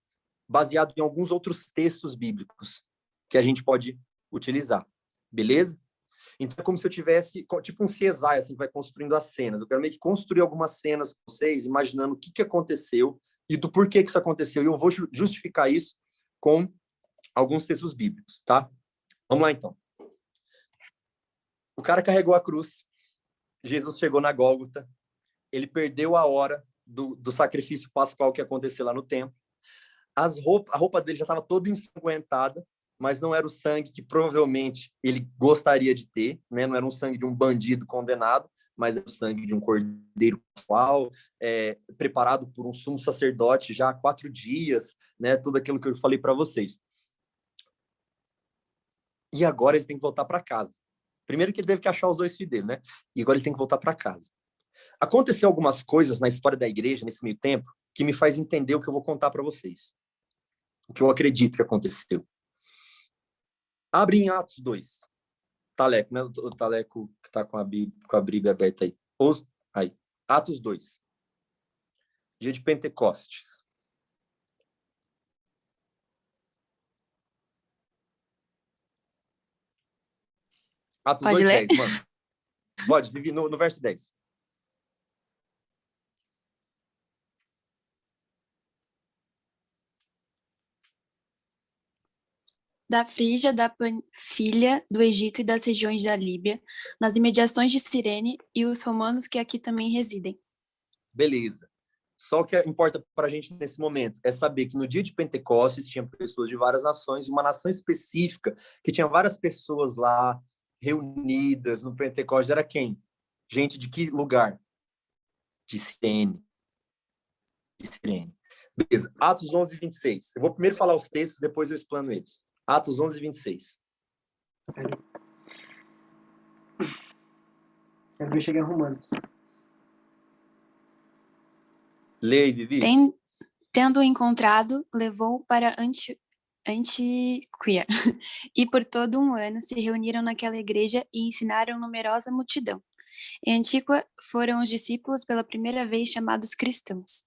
H: baseado em alguns outros textos bíblicos que a gente pode utilizar. Beleza? Então, é como se eu tivesse, tipo um CSI, assim, que vai construindo as cenas. Eu quero meio que construir algumas cenas com vocês, imaginando o que aconteceu e do porquê que isso aconteceu. E eu vou justificar isso com alguns textos bíblicos, tá? Vamos lá, então. O cara carregou a cruz, Jesus chegou na Gólgota, ele perdeu a hora do sacrifício pascual que aconteceu lá no templo, a roupa dele já estava toda ensanguentada, mas não era o sangue que provavelmente ele gostaria de ter, né? Não era um sangue de um bandido condenado, mas era o sangue de um cordeiro pascual, preparado por um sumo sacerdote já há 4 dias, né? Tudo aquilo que eu falei para vocês. E agora ele tem que voltar para casa. Primeiro que ele teve que achar os 2 filhos dele, né? E agora ele tem que voltar para casa. Aconteceu algumas coisas na história da igreja, nesse meio tempo, que me faz entender o que eu vou contar para vocês. O que eu acredito que aconteceu. Abre em Atos 2. Taleco, né? O Taleco que está com a Bíblia aberta aí. Aí. Atos 2. Dia de Pentecostes. Atos
J: Pode
H: 2,
J: ler?
H: 10, mano. Pode, Vivi, no verso 10.
J: Da Frígia, da Panfilha, do Egito e das regiões da Líbia, nas imediações de Cirene e os romanos que aqui também residem.
H: Beleza. Só o que importa para a gente nesse momento é saber que no dia de Pentecostes tinha pessoas de várias nações, uma nação específica, que tinha várias pessoas lá reunidas no Pentecostes. Era quem? Gente de que lugar? De Cirene. De Cirene. Beleza. Atos 11, 26. Eu vou primeiro falar os textos, depois eu explano eles. Atos 11, 26.
B: Quero ver chegar arrumando.
H: Leia, Vivi.
J: Tendo encontrado, levou para Antioquia, e por todo um ano se reuniram naquela igreja e ensinaram numerosa multidão. Em Antíoquia foram os discípulos pela primeira vez chamados cristãos.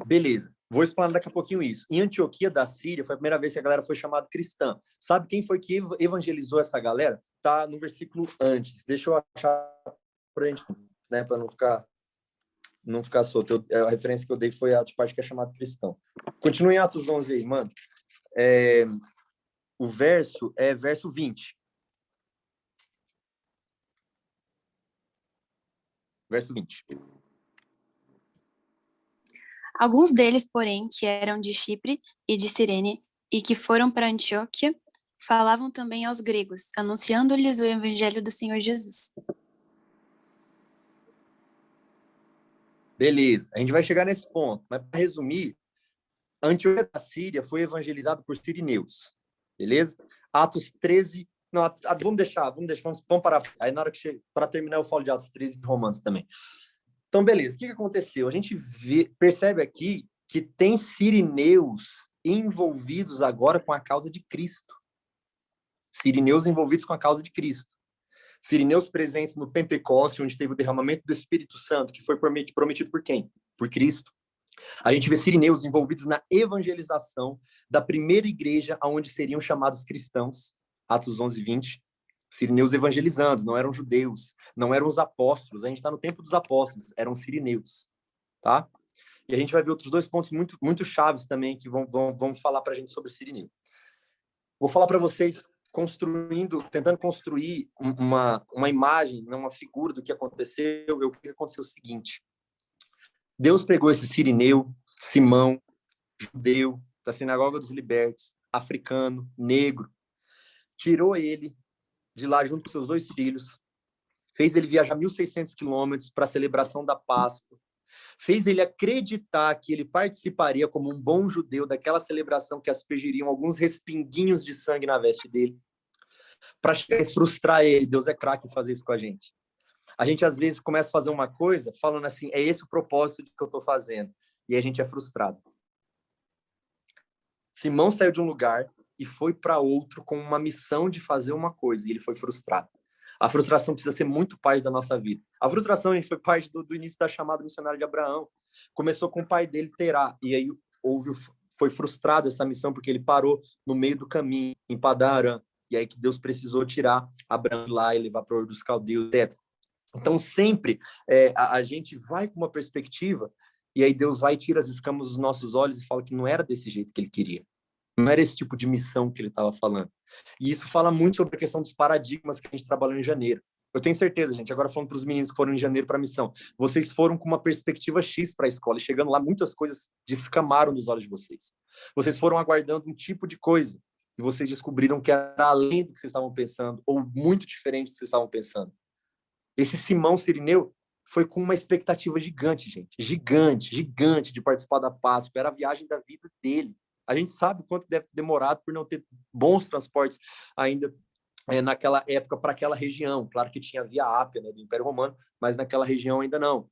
H: Beleza. Vou explanar daqui a pouquinho isso. Em Antioquia da Síria, foi a primeira vez que a galera foi chamada cristã. Sabe quem foi que evangelizou essa galera? Tá no versículo antes. Deixa eu achar pra gente, né, para não ficar solto. A referência que eu dei foi a parte que é chamado cristão. Continua em Atos 11 aí, mano. O verso é verso 20. Verso 20.
J: Alguns deles, porém, que eram de Chipre e de Cirene e que foram para Antioquia, falavam também aos gregos, anunciando-lhes o evangelho do Senhor Jesus.
H: Beleza, a gente vai chegar nesse ponto, mas para resumir, Antioquia da Síria foi evangelizado por sirineus, beleza? Atos 13, não, vamos parar. Aí na hora que para terminar eu falo de Atos 13 e Romanos também. Então, beleza, o que aconteceu? A gente percebe aqui que tem sirineus envolvidos agora com a causa de Cristo. Sirineus envolvidos com a causa de Cristo. Sirineus presentes no Pentecoste, onde teve o derramamento do Espírito Santo, que foi prometido por quem? Por Cristo. A gente vê sirineus envolvidos na evangelização da primeira igreja onde seriam chamados cristãos, Atos 11, 20. Sirineus evangelizando, não eram judeus, não eram os apóstolos, a gente está no tempo dos apóstolos, eram sirineus, tá? E a gente vai ver outros 2 pontos muito, muito chaves também que vão falar para a gente sobre sirineu. Vou falar para vocês tentando construir uma imagem, uma figura do que aconteceu. O que aconteceu é o seguinte: Deus pegou esse sirineu, Simão, judeu, da sinagoga dos libertos, africano, negro, tirou ele de lá junto com seus 2 filhos, fez ele viajar 1.600 quilômetros para a celebração da Páscoa, fez ele acreditar que ele participaria como um bom judeu daquela celebração que aspergiriam alguns respinguinhos de sangue na veste dele, para frustrar ele. Deus é craque em fazer isso com a gente. A gente, às vezes, começa a fazer uma coisa falando assim, é esse o propósito que eu estou fazendo, e a gente é frustrado. Simão saiu de um lugar e foi para outro com uma missão de fazer uma coisa, e ele foi frustrado. A frustração precisa ser muito parte da nossa vida. A frustração, gente, foi parte do início da chamada missionária de Abraão. Começou com o pai dele, Terá, e aí foi frustrado essa missão porque ele parou no meio do caminho, em Padã Arã, e aí que Deus precisou tirar Abraão de lá e levar para o Ur dos Caldeus, etc. Então, sempre a gente vai com uma perspectiva, e aí Deus vai e tira as escamas dos nossos olhos e fala que não era desse jeito que ele queria. Não era esse tipo de missão que ele estava falando. E isso fala muito sobre a questão dos paradigmas que a gente trabalhou em janeiro. Eu tenho certeza, gente, agora falando para os meninos que foram em janeiro para a missão, vocês foram com uma perspectiva X para a escola, e chegando lá, muitas coisas descamaram dos olhos de vocês. Vocês foram aguardando um tipo de coisa, e vocês descobriram que era além do que vocês estavam pensando, ou muito diferente do que vocês estavam pensando. Esse Simão Cirineu foi com uma expectativa gigante, gente. Gigante, gigante de participar da Páscoa. Era a viagem da vida dele. A gente sabe quanto deve ter demorado por não ter bons transportes ainda naquela época para aquela região. Claro que tinha a Via Ápia, né, do Império Romano, mas naquela região ainda não.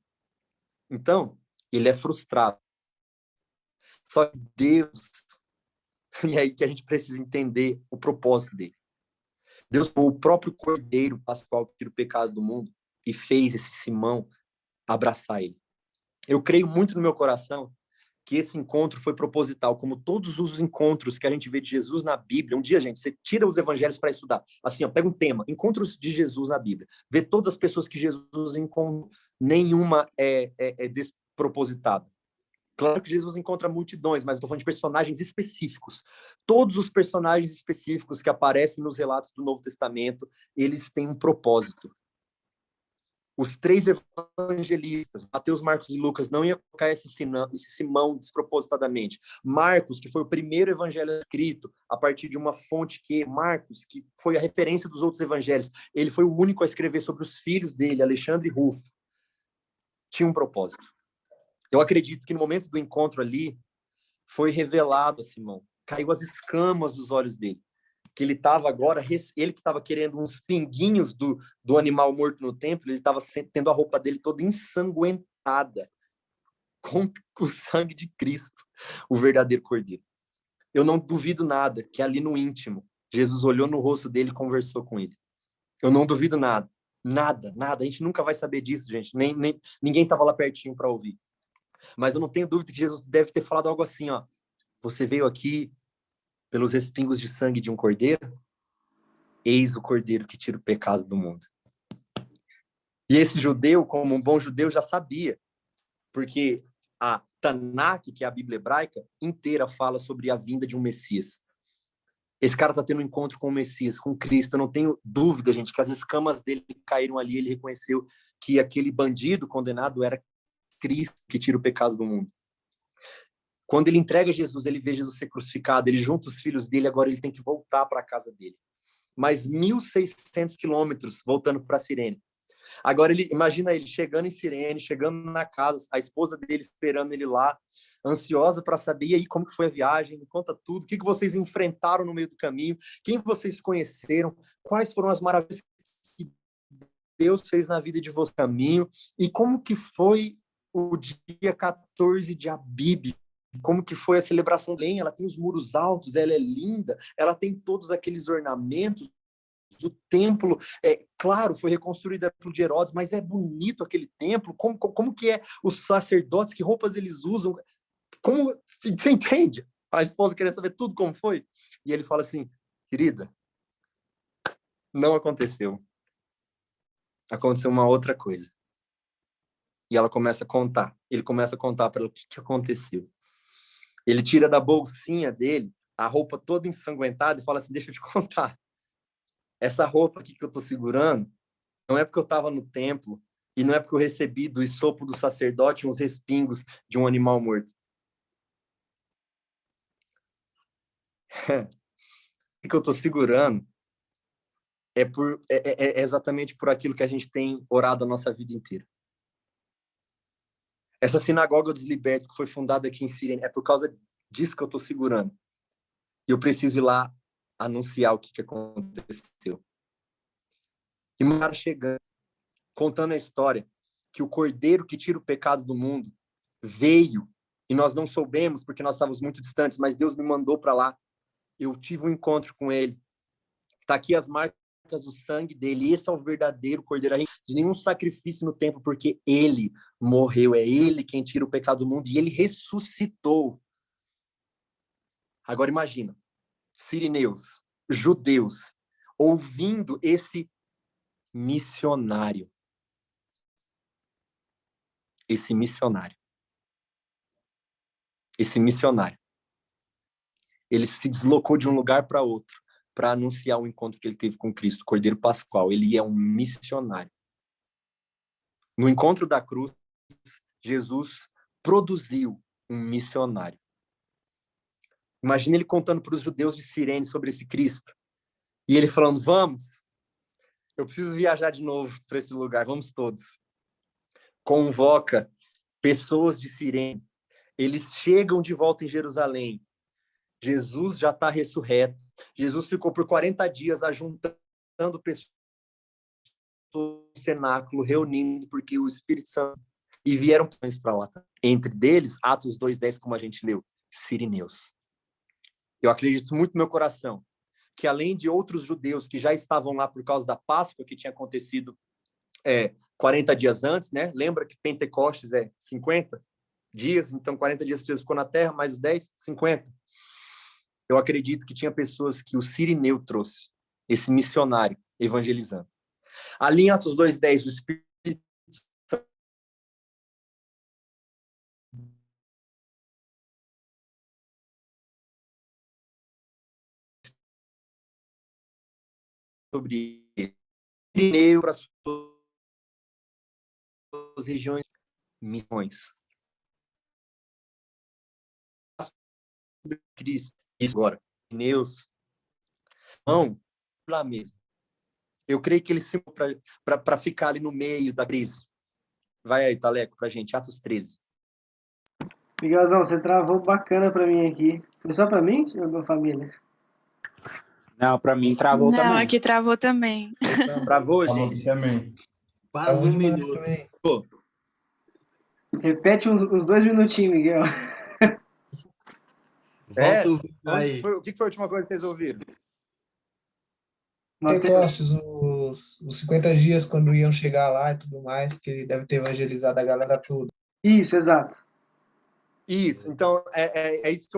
H: Então, ele é frustrado. Só que Deus... E é aí que a gente precisa entender o propósito dele. Deus, o próprio Cordeiro Pascual que tira o pecado do mundo, e fez esse Simão abraçar ele. Eu creio muito no meu coração que esse encontro foi proposital, como todos os encontros que a gente vê de Jesus na Bíblia. Um dia, gente, você tira os evangelhos para estudar. Assim, ó, pega um tema, encontros de Jesus na Bíblia. Vê todas as pessoas que Jesus encontrou, nenhuma é despropositada. Claro que Jesus encontra multidões, mas estou falando de personagens específicos. Todos os personagens específicos que aparecem nos relatos do Novo Testamento, eles têm um propósito. Os 3 evangelistas, Mateus, Marcos e Lucas, não iam colocar esse Simão despropositadamente. Marcos, que foi o primeiro evangelho escrito a partir de uma fonte Marcos, que foi a referência dos outros evangelhos, ele foi o único a escrever sobre os filhos dele, Alexandre e Rufo. Tinha um propósito. Eu acredito que no momento do encontro ali, foi revelado a Simão. Caiu as escamas dos olhos dele. Que ele estava agora, ele que estava querendo uns pinguinhos do animal morto no templo, ele estava tendo a roupa dele toda ensanguentada com o sangue de Cristo, o verdadeiro Cordeiro. Eu não duvido nada que ali no íntimo, Jesus olhou no rosto dele e conversou com ele. Eu não duvido nada. Nada. A gente nunca vai saber disso, gente. Ninguém estava lá pertinho para ouvir. Mas eu não tenho dúvida que Jesus deve ter falado algo assim, ó. Você veio aqui pelos respingos de sangue de um cordeiro? Eis o cordeiro que tira o pecado do mundo. E esse judeu, como um bom judeu, já sabia. Porque a Tanakh, que é a Bíblia hebraica, inteira fala sobre a vinda de um Messias. Esse cara está tendo um encontro com o Messias, com Cristo. Eu não tenho dúvida, gente, que as escamas dele caíram ali. Ele reconheceu que aquele bandido condenado era Cristo que tira o pecado do mundo. Quando ele entrega Jesus, ele vê Jesus ser crucificado, ele junta os filhos dele, agora ele tem que voltar para a casa dele. Mais 1.600 quilômetros voltando para Cirene. Agora, imagina ele chegando em Cirene, chegando na casa, a esposa dele esperando ele lá, ansiosa para saber, e aí, como que foi a viagem? Me conta tudo, o que vocês enfrentaram no meio do caminho, quem vocês conheceram, quais foram as maravilhas que Deus fez na vida de vocês no caminho, e como que foi o dia 14 de Abib, como que foi a celebração de Belém. Ela tem os muros altos, ela é linda, ela tem todos aqueles ornamentos, o templo, claro, foi reconstruído pelo de Herodes, mas é bonito aquele templo, como que é os sacerdotes, que roupas eles usam, como, você entende? A esposa queria saber tudo como foi, e ele fala assim, querida, não aconteceu. Aconteceu uma outra coisa. E ela começa a contar. Ele começa a contar para ela o que aconteceu. Ele tira da bolsinha dele a roupa toda ensanguentada e fala assim, deixa eu te contar. Essa roupa aqui que eu estou segurando não é porque eu estava no templo e não é porque eu recebi do esopo do sacerdote uns respingos de um animal morto. O que eu estou segurando é exatamente por aquilo que a gente tem orado a nossa vida inteira. Essa sinagoga dos libertos que foi fundada aqui em Cirene, é por causa disso que eu estou segurando. E eu preciso ir lá anunciar o que aconteceu. E um cara chegando, contando a história, que o cordeiro que tira o pecado do mundo veio, e nós não soubemos porque nós estávamos muito distantes, mas Deus me mandou para lá. Eu tive um encontro com ele. Está aqui as marcas do sangue dele. Esse é o verdadeiro cordeiro. De nenhum sacrifício no templo, porque ele morreu. É ele quem tira o pecado do mundo. E ele ressuscitou. Agora imagina, sirineus, judeus, ouvindo esse missionário. Esse missionário. Ele se deslocou de um lugar para outro para anunciar o encontro que ele teve com Cristo, Cordeiro Pascual. Ele é um missionário. No encontro da cruz, Jesus produziu um missionário. Imagina ele contando para os judeus de Cirene sobre esse Cristo. E ele falando, vamos, eu preciso viajar de novo para esse lugar, vamos todos. Convoca pessoas de Cirene. Eles chegam de volta em Jerusalém. Jesus já está ressurreto. Jesus ficou por 40 dias ajuntando pessoas no cenáculo, reunindo, porque o Espírito Santo... E vieram para lá. Entre deles, Atos 2:10, como a gente leu, sirineus. Eu acredito muito no meu coração que, além de outros judeus que já estavam lá por causa da Páscoa, que tinha acontecido 40 dias antes, né? Lembra que Pentecostes é 50 dias? Então, 40 dias que Jesus ficou na terra, mais os 10, 50. Eu acredito que tinha pessoas que o sirineu trouxe, esse missionário evangelizando. Ali em Atos 2:10, o Espírito sobre sirineu para as suas regiões, missões. Sobre Cristo, isso agora, sirineus, não, lá mesmo. Eu creio que ele se para ficar ali no meio da crise. Vai aí, Taleco, pra gente, Atos 13.
B: Miguelzão, você travou bacana pra mim aqui. Foi só pra mim ou pra família?
L: Não, pra mim travou
G: Não,
L: também.
G: aqui travou também.
H: Travou,
M: Travou
H: gente?
M: também.
F: Quase um minuto.
H: Pô,
B: Repete uns 2 minutinhos, Miguel.
F: Volta o vídeo aí.
H: o que foi a última coisa que vocês ouviram?
M: Pentecostes, os 50 dias, quando iam chegar lá e tudo mais, que ele deve ter evangelizado a galera toda.
B: Isso, exato.
H: Isso, então é isso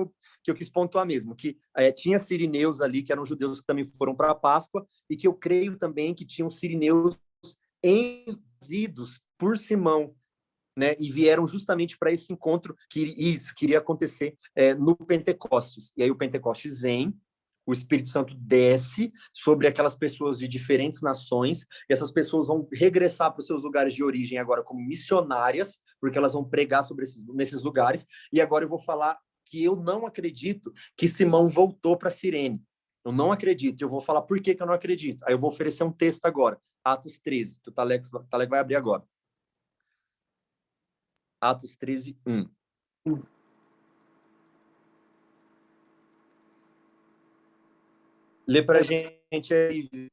H: que eu quis pontuar mesmo, que tinha sirineus ali, que eram judeus que também foram para a Páscoa, e que eu creio também que tinham sirineus enviados por Simão, né, e vieram justamente para esse encontro que isso queria acontecer no Pentecostes. E aí o Pentecostes vem, o Espírito Santo desce sobre aquelas pessoas de diferentes nações, e essas pessoas vão regressar para os seus lugares de origem agora como missionárias, porque elas vão pregar nesses lugares. E agora eu vou falar que eu não acredito que Simão voltou para Cirene. Eu não acredito. Eu vou falar por que eu não acredito. Aí eu vou oferecer um texto agora. Atos 13, que o Talek vai abrir agora. Atos 13, 1. Lê pra gente aí.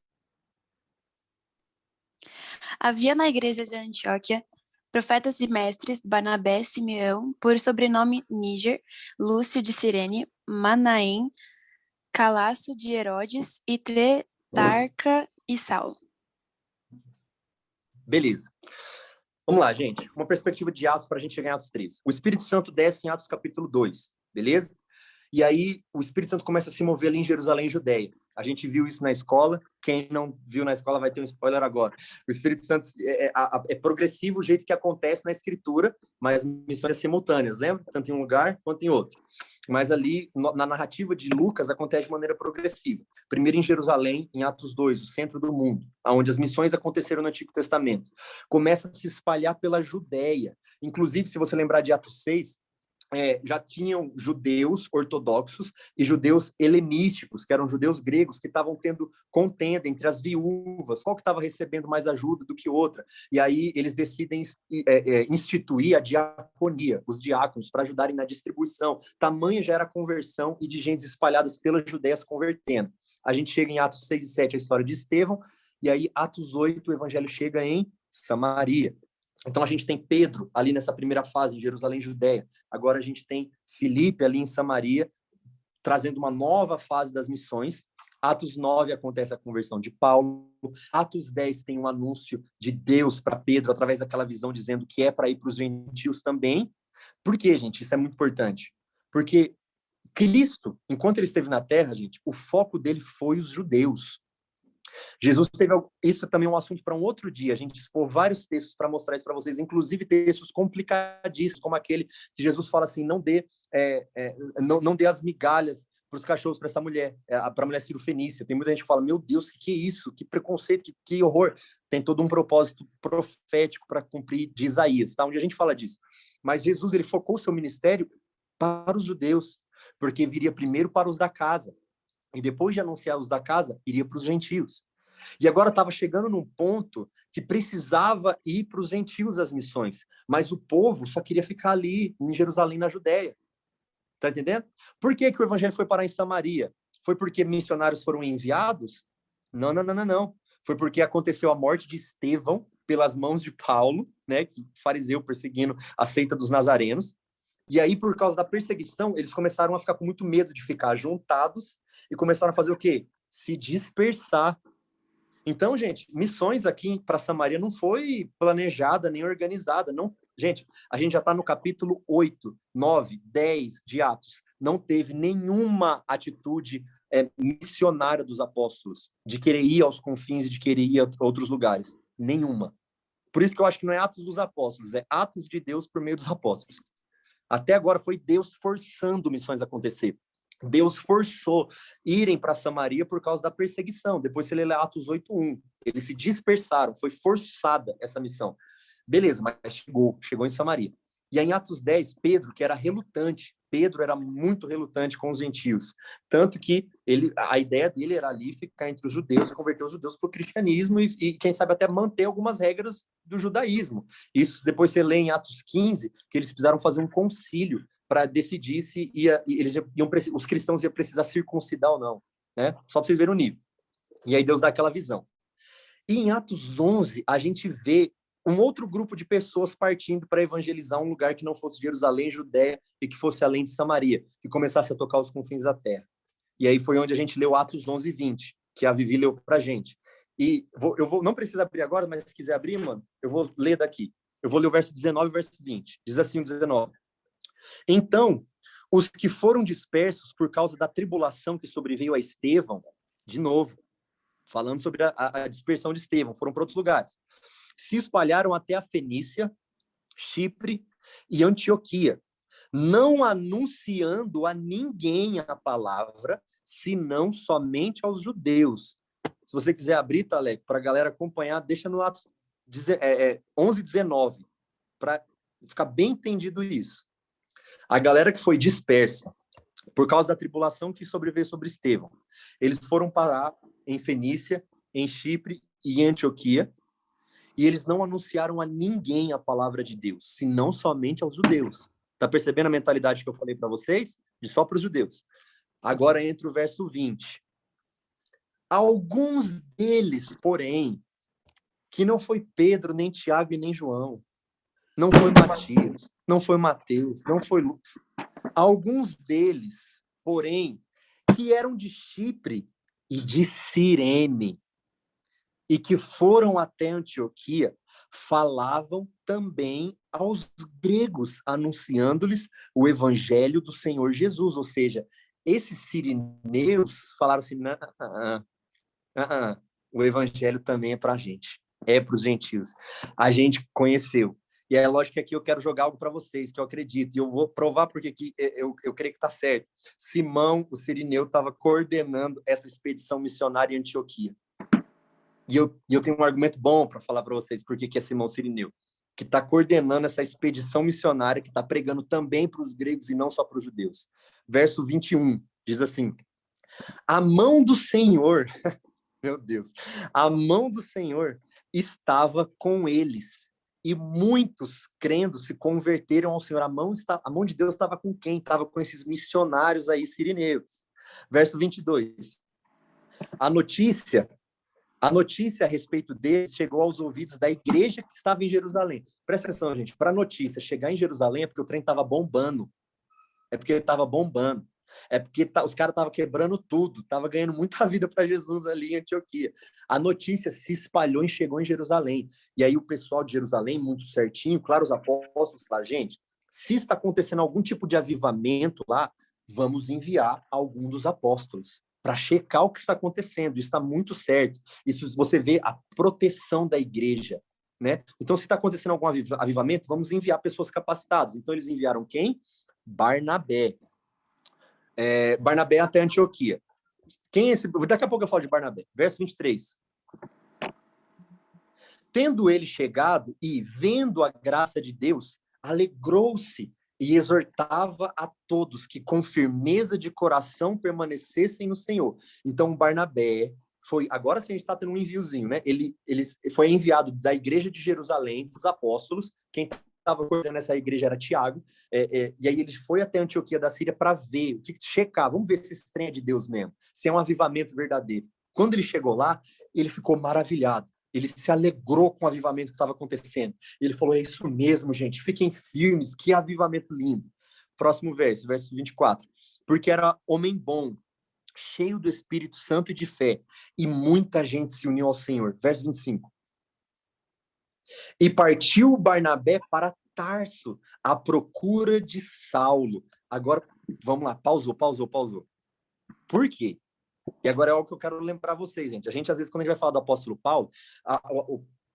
J: Havia na igreja de Antioquia profetas e mestres, Barnabé, Simeão, por sobrenome Níger, Lúcio de Cirene, Manaém, Calaço de Herodes e Tretarca e Saulo.
H: Beleza. Vamos lá, gente. Uma perspectiva de Atos para a gente chegar em Atos 13. O Espírito Santo desce em Atos capítulo 2, beleza? E aí o Espírito Santo começa a se mover ali em Jerusalém e Judeia. A gente viu isso na escola. Quem não viu na escola vai ter um spoiler agora. O Espírito Santo é progressivo o jeito que acontece na Escritura, mas missões simultâneas, lembra? Tanto em um lugar quanto em outro. Mas ali, na narrativa de Lucas, acontece de maneira progressiva. Primeiro em Jerusalém, em Atos 2, o centro do mundo, onde as missões aconteceram no Antigo Testamento. Começa a se espalhar pela Judéia. Inclusive, se você lembrar de Atos 6, já tinham judeus ortodoxos e judeus helenísticos, que eram judeus gregos, que estavam tendo contenda entre as viúvas, qual que estava recebendo mais ajuda do que outra. E aí eles decidem instituir a diaconia, os diáconos, para ajudarem na distribuição. Tamanha já era a conversão e de gente espalhadas pela Judéia se convertendo. A gente chega em Atos 6 e 7, a história de Estevão, e aí Atos 8, o evangelho chega em Samaria. Então, a gente tem Pedro ali nessa primeira fase, em Jerusalém, Judéia. Agora a gente tem Filipe ali em Samaria, trazendo uma nova fase das missões. Atos 9 acontece a conversão de Paulo. Atos 10 tem um anúncio de Deus para Pedro, através daquela visão dizendo que é para ir para os gentios também. Por quê, gente? Isso é muito importante. Porque Cristo, enquanto ele esteve na Terra, gente, o foco dele foi os judeus. Jesus teve... Isso também é um assunto para um outro dia. A gente expor vários textos para mostrar isso para vocês, inclusive textos complicadíssimos, como aquele que Jesus fala assim, não dê as migalhas para os cachorros para essa mulher, para a mulher cirofenícia. Tem muita gente que fala, meu Deus, que é isso? Que preconceito, que horror. Tem todo um propósito profético para cumprir de Isaías, tá? Onde a gente fala disso. Mas Jesus, ele focou o seu ministério para os judeus, porque viria primeiro para os da casa, e depois de anunciar os da casa, iria para os gentios. E agora estava chegando num ponto que precisava ir para os gentios as missões, mas o povo só queria ficar ali em Jerusalém, na Judéia. Tá entendendo? Por que que o evangelho foi parar em Samaria? Foi porque missionários foram enviados? Não, não, não, não, não. Foi porque aconteceu a morte de Estevão pelas mãos de Paulo, né, que fariseu perseguindo a seita dos nazarenos. E aí, por causa da perseguição, eles começaram a ficar com muito medo de ficar juntados e começaram a fazer o quê? Se dispersar. Então, gente, missões aqui para Samaria não foi planejada nem organizada. Não. Gente, a gente já está no capítulo 8, 9, 10 de Atos. Não teve nenhuma atitude missionária dos apóstolos, de querer ir aos confins e de querer ir a outros lugares. Nenhuma. Por isso que eu acho que não é Atos dos Apóstolos, é Atos de Deus por meio dos apóstolos. Até agora foi Deus forçando missões a acontecer. Deus forçou irem para Samaria por causa da perseguição. Depois você lê Atos 8:1. Eles se dispersaram, foi forçada essa missão. Beleza, mas chegou em Samaria. E aí, em Atos 10, Pedro, que era relutante, Pedro era muito relutante com os gentios. Tanto que a ideia dele era ali ficar entre os judeus, converter os judeus para o cristianismo e, quem sabe, até manter algumas regras do judaísmo. Isso depois você lê em Atos 15, que eles precisaram fazer um concílio para decidir se os cristãos iam precisar circuncidar ou não. Né? Só para vocês verem o nível. E aí Deus dá aquela visão. E em Atos 11, a gente vê um outro grupo de pessoas partindo para evangelizar um lugar que não fosse Jerusalém, Judéia, e que fosse além de Samaria, que começasse a tocar os confins da terra. E aí foi onde a gente leu Atos 11:20, que a Vivi leu para a gente. E não precisa abrir agora, mas se quiser abrir, mano, eu vou ler daqui. Eu vou ler o verso 19 e o verso 20. Diz assim o 19. Então, os que foram dispersos por causa da tribulação que sobreveio a Estevão, de novo, falando sobre a dispersão de Estevão, foram para outros lugares, se espalharam até a Fenícia, Chipre e Antioquia, não anunciando a ninguém a palavra, senão somente aos judeus. Se você quiser abrir, Talek, para a galera acompanhar, deixa no Atos 11:19, para ficar bem entendido isso. A galera que foi dispersa por causa da tribulação que sobreveio sobre Estevão, eles foram parar em Fenícia, em Chipre e em Antioquia, e eles não anunciaram a ninguém a palavra de Deus, senão somente aos judeus. Tá percebendo a mentalidade que eu falei para vocês? De só para os judeus. Agora entra o verso 20. Alguns deles, porém, que não foi Pedro, nem Tiago e nem João, não foi Matias, não foi Mateus, não foi Lucas. Alguns deles, porém, que eram de Chipre e de Cirene, e que foram até Antioquia, falavam também aos gregos, anunciando-lhes o evangelho do Senhor Jesus. Ou seja, esses sirineus falaram assim, o evangelho também é para a gente, é para os gentios. A gente conheceu. E é lógico que aqui eu quero jogar algo para vocês, que eu acredito, e eu vou provar porque aqui eu creio que está certo. Simão, o sirineu, estava coordenando essa expedição missionária em Antioquia. E eu tenho um argumento bom para falar para vocês por que é Simão Cirineu, que está coordenando essa expedição missionária, que está pregando também para os gregos e não só para os judeus. Verso 21, diz assim, a mão do Senhor, meu Deus, a mão do Senhor estava com eles, e muitos, crendo, se converteram ao Senhor. A mão de Deus estava com quem? Estava com esses missionários aí sirineus. Verso 22, a notícia a respeito deles chegou aos ouvidos da igreja que estava em Jerusalém. Presta atenção, gente. Para a notícia chegar em Jerusalém é porque o trem estava bombando. É porque ele estava bombando. É porque os caras estavam quebrando tudo. Estava ganhando muita vida para Jesus ali em Antioquia. A notícia se espalhou e chegou em Jerusalém. E aí o pessoal de Jerusalém, muito certinho, claro, os apóstolos, claro, gente, se está acontecendo algum tipo de avivamento lá, vamos enviar algum dos apóstolos para checar o que está acontecendo. Isso está muito certo. Isso você vê a proteção da igreja, né? Então, se está acontecendo algum avivamento, vamos enviar pessoas capacitadas. Então, eles enviaram quem? Barnabé. Barnabé até Antioquia. Quem é esse? Daqui a pouco eu falo de Barnabé. Verso 23. Tendo ele chegado e vendo a graça de Deus, alegrou-se e exortava a todos que com firmeza de coração permanecessem no Senhor. Então, Barnabé foi, agora sim a gente está tendo um enviozinho, né? Ele foi enviado da igreja de Jerusalém, dos apóstolos, quem estava coordenando essa igreja era Tiago, e aí ele foi até Antioquia da Síria para ver, checar, vamos ver se esse trem é de Deus mesmo, se é um avivamento verdadeiro. Quando ele chegou lá, ele ficou maravilhado. Ele se alegrou com o avivamento que estava acontecendo. Ele falou, é isso mesmo, gente, fiquem firmes, que avivamento lindo. Próximo verso 24. Porque era homem bom, cheio do Espírito Santo e de fé, e muita gente se uniu ao Senhor. Verso 25. E partiu Barnabé para Tarso, à procura de Saulo. Agora, vamos lá, pausou. Por quê? E agora é algo que eu quero lembrar vocês, gente. A gente, às vezes, quando a gente vai falar do apóstolo Paulo,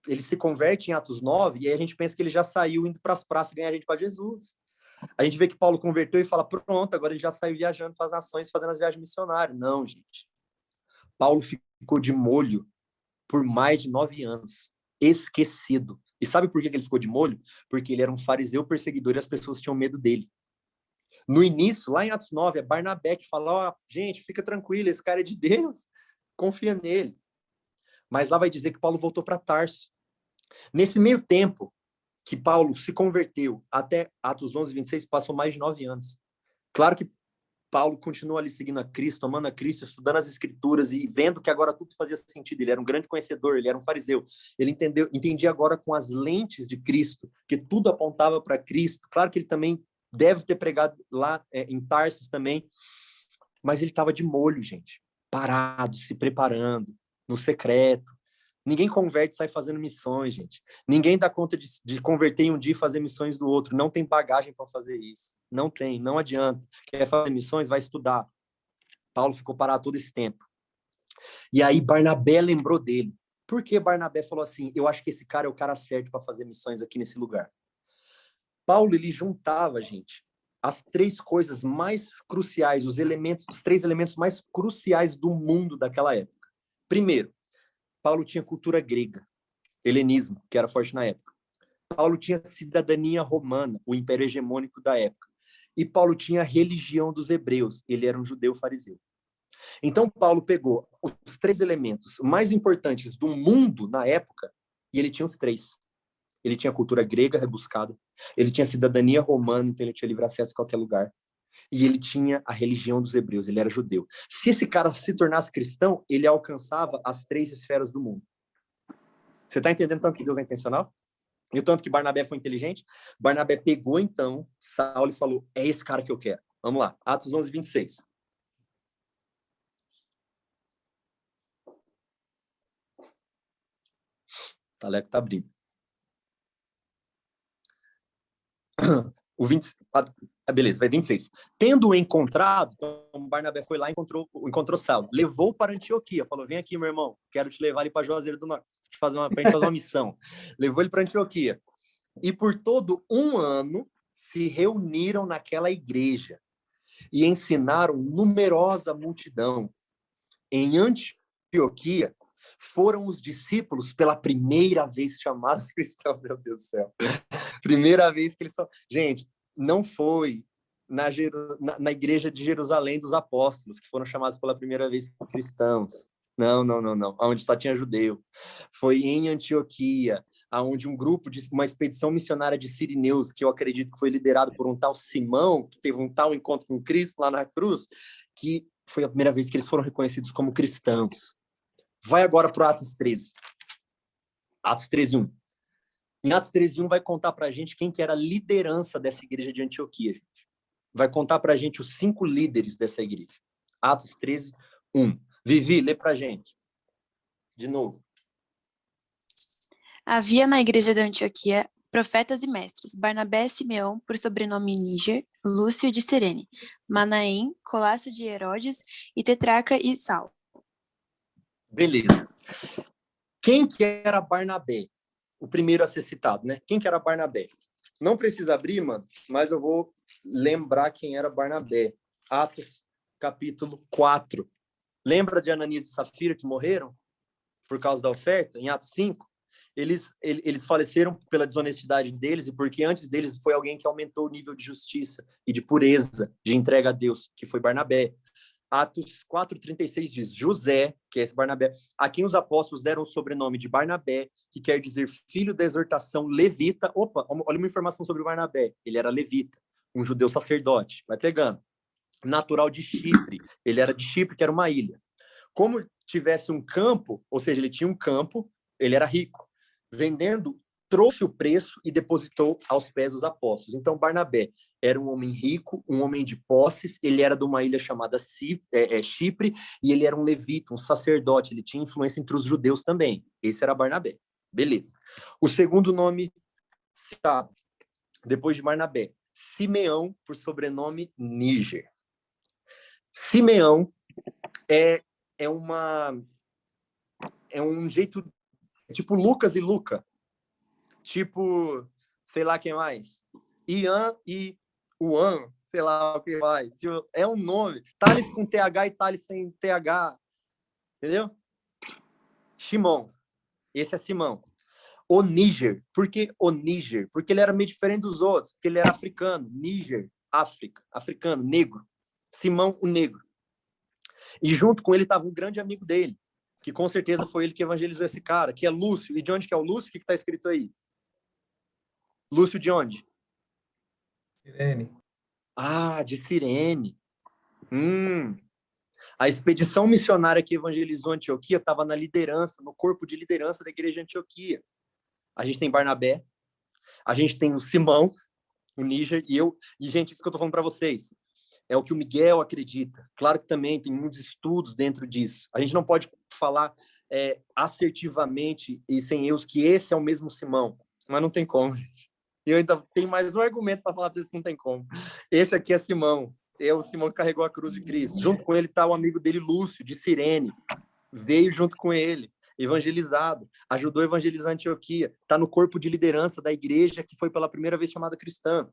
H: ele se converte em Atos 9, e aí a gente pensa que ele já saiu indo para as praças ganhar gente para Jesus. A gente vê que Paulo converteu e fala, pronto, agora ele já saiu viajando para as nações, fazendo as viagens missionárias. Não, gente. Paulo ficou de molho por mais de 9 anos, esquecido. E sabe por que ele ficou de molho? Porque ele era um fariseu perseguidor e as pessoas tinham medo dele. No início, lá em Atos 9, é Barnabé que fala, gente, fica tranquilo, esse cara é de Deus, confia nele. Mas lá vai dizer que Paulo voltou para Tarso. Nesse meio tempo que Paulo se converteu, até Atos 11, 26, passou mais de 9 anos. Claro que Paulo continua ali seguindo a Cristo, amando a Cristo, estudando as Escrituras e vendo que agora tudo fazia sentido. Ele era um grande conhecedor, ele era um fariseu. Ele entendia agora com as lentes de Cristo, que tudo apontava para Cristo. Claro que ele também deve ter pregado lá em Tarsis também, mas ele estava de molho, gente, parado, se preparando, no secreto. Ninguém converte e sai fazendo missões, gente. Ninguém dá conta de converter em um dia e fazer missões do outro. Não tem bagagem para fazer isso. Não tem, não adianta. Quer fazer missões? Vai estudar. Paulo ficou parado todo esse tempo. E aí Barnabé lembrou dele. Por que Barnabé falou assim, eu acho que esse cara é o cara certo para fazer missões aqui nesse lugar? Paulo, ele juntava, gente, as 3 coisas mais cruciais, os 3 elementos mais cruciais do mundo daquela época. Primeiro, Paulo tinha cultura grega, helenismo, que era forte na época. Paulo tinha cidadania romana, o império hegemônico da época. E Paulo tinha a religião dos hebreus, ele era um judeu fariseu. Então, Paulo pegou os 3 elementos mais importantes do mundo na época, e ele tinha os 3. Ele tinha cultura grega rebuscada, ele tinha cidadania romana, então ele tinha livre acesso a qualquer lugar. E ele tinha a religião dos hebreus, ele era judeu. Se esse cara se tornasse cristão, ele alcançava as 3 esferas do mundo. Você está entendendo tanto que Deus é intencional? E o tanto que Barnabé foi inteligente? Barnabé pegou, então, Saulo e falou, é esse cara que eu quero. Vamos lá, Atos 11, 26. Taleco tá abrindo. O 20, beleza, vai 26. Tendo-o encontrado, então Barnabé foi lá e encontrou Saulo. Levou para Antioquia. Falou, vem aqui, meu irmão. Quero te levar ali para Juazeiro do Norte. Para a gente fazer uma missão. Levou ele para Antioquia. E por todo um ano se reuniram naquela igreja e ensinaram numerosa multidão. Em Antioquia, foram os discípulos pela primeira vez chamados cristãos. Meu Deus do céu. Primeira vez que eles são... Gente, não foi na igreja de Jerusalém dos apóstolos que foram chamados pela primeira vez cristãos. Não. Onde só tinha judeu. Foi em Antioquia, onde um grupo de uma expedição missionária de sirineus, que eu acredito que foi liderado por um tal Simão, que teve um tal encontro com Cristo lá na cruz, que foi a primeira vez que eles foram reconhecidos como cristãos. Vai agora para o Atos 13. Atos 13:1. Em Atos 13:1 vai contar para a gente quem que era a liderança dessa igreja de Antioquia, gente. Vai contar para a gente os 5 líderes dessa igreja. Atos 13:1. Vivi, lê para a gente. De novo.
J: Havia na igreja de Antioquia profetas e mestres, Barnabé, Simeão, por sobrenome Níger, Lúcio de Cirene, Manaém, Colácio de Herodes e Tetrarca e Saulo.
H: Beleza. Quem que era Barnabé? O primeiro a ser citado, né? Quem que era Barnabé? Não precisa abrir, mano, mas eu vou lembrar quem era Barnabé. Atos, capítulo 4. Lembra de Ananias e Safira que morreram por causa da oferta? Em Atos 5? Eles faleceram pela desonestidade deles e porque antes deles foi alguém que aumentou o nível de justiça e de pureza, de entrega a Deus, que foi Barnabé. Atos 4,36 diz, José, que é esse Barnabé, a quem os apóstolos deram o sobrenome de Barnabé, que quer dizer filho da exortação levita. Opa, olha uma informação sobre o Barnabé. Ele era levita, um judeu sacerdote. Vai pegando. Natural de Chipre. Ele era de Chipre, que era uma ilha. Como tivesse um campo, ou seja, ele tinha um campo, ele era rico. Vendendo, trouxe o preço e depositou aos pés dos apóstolos. Então, Barnabé era um homem rico, um homem de posses, ele era de uma ilha chamada Chipre, e ele era um levita, um sacerdote, ele tinha influência entre os judeus também. Esse era Barnabé. Beleza. O segundo nome citado, depois de Barnabé, Simeão, por sobrenome Níger. Simeão é um jeito, tipo Lucas e Luca, tipo, sei lá quem mais, Ian e Uan, sei lá o que mais, é um nome, Thales com TH e Thales sem TH, entendeu? Shimon, esse é Simão. O Níger, por que o Níger? Porque ele era meio diferente dos outros, porque ele era africano, Níger, África, africano, negro, Simão o negro. E junto com ele estava um grande amigo dele, que com certeza foi ele que evangelizou esse cara, que é Lúcio. E de onde que é o Lúcio? O que está escrito aí? Lúcio de onde?
M: Cirene.
H: Ah, de Cirene. A expedição missionária que evangelizou Antioquia estava na liderança, no corpo de liderança da igreja de Antioquia. A gente tem Barnabé, a gente tem o Simão, o Níger, e eu. E, gente, isso que eu estou falando para vocês é o que o Miguel acredita. Claro que também tem muitos estudos dentro disso. A gente não pode falar assertivamente e sem erros que esse é o mesmo Simão, mas não tem como, gente. E eu ainda tenho mais um argumento para falar para vocês que não tem como. Esse aqui é Simão. É o Simão que carregou a cruz de Cristo. Junto com ele está o amigo dele, Lúcio, de Cirene. Veio junto com ele, evangelizado, ajudou a evangelizar Antioquia. Está no corpo de liderança da igreja que foi pela primeira vez chamada cristã.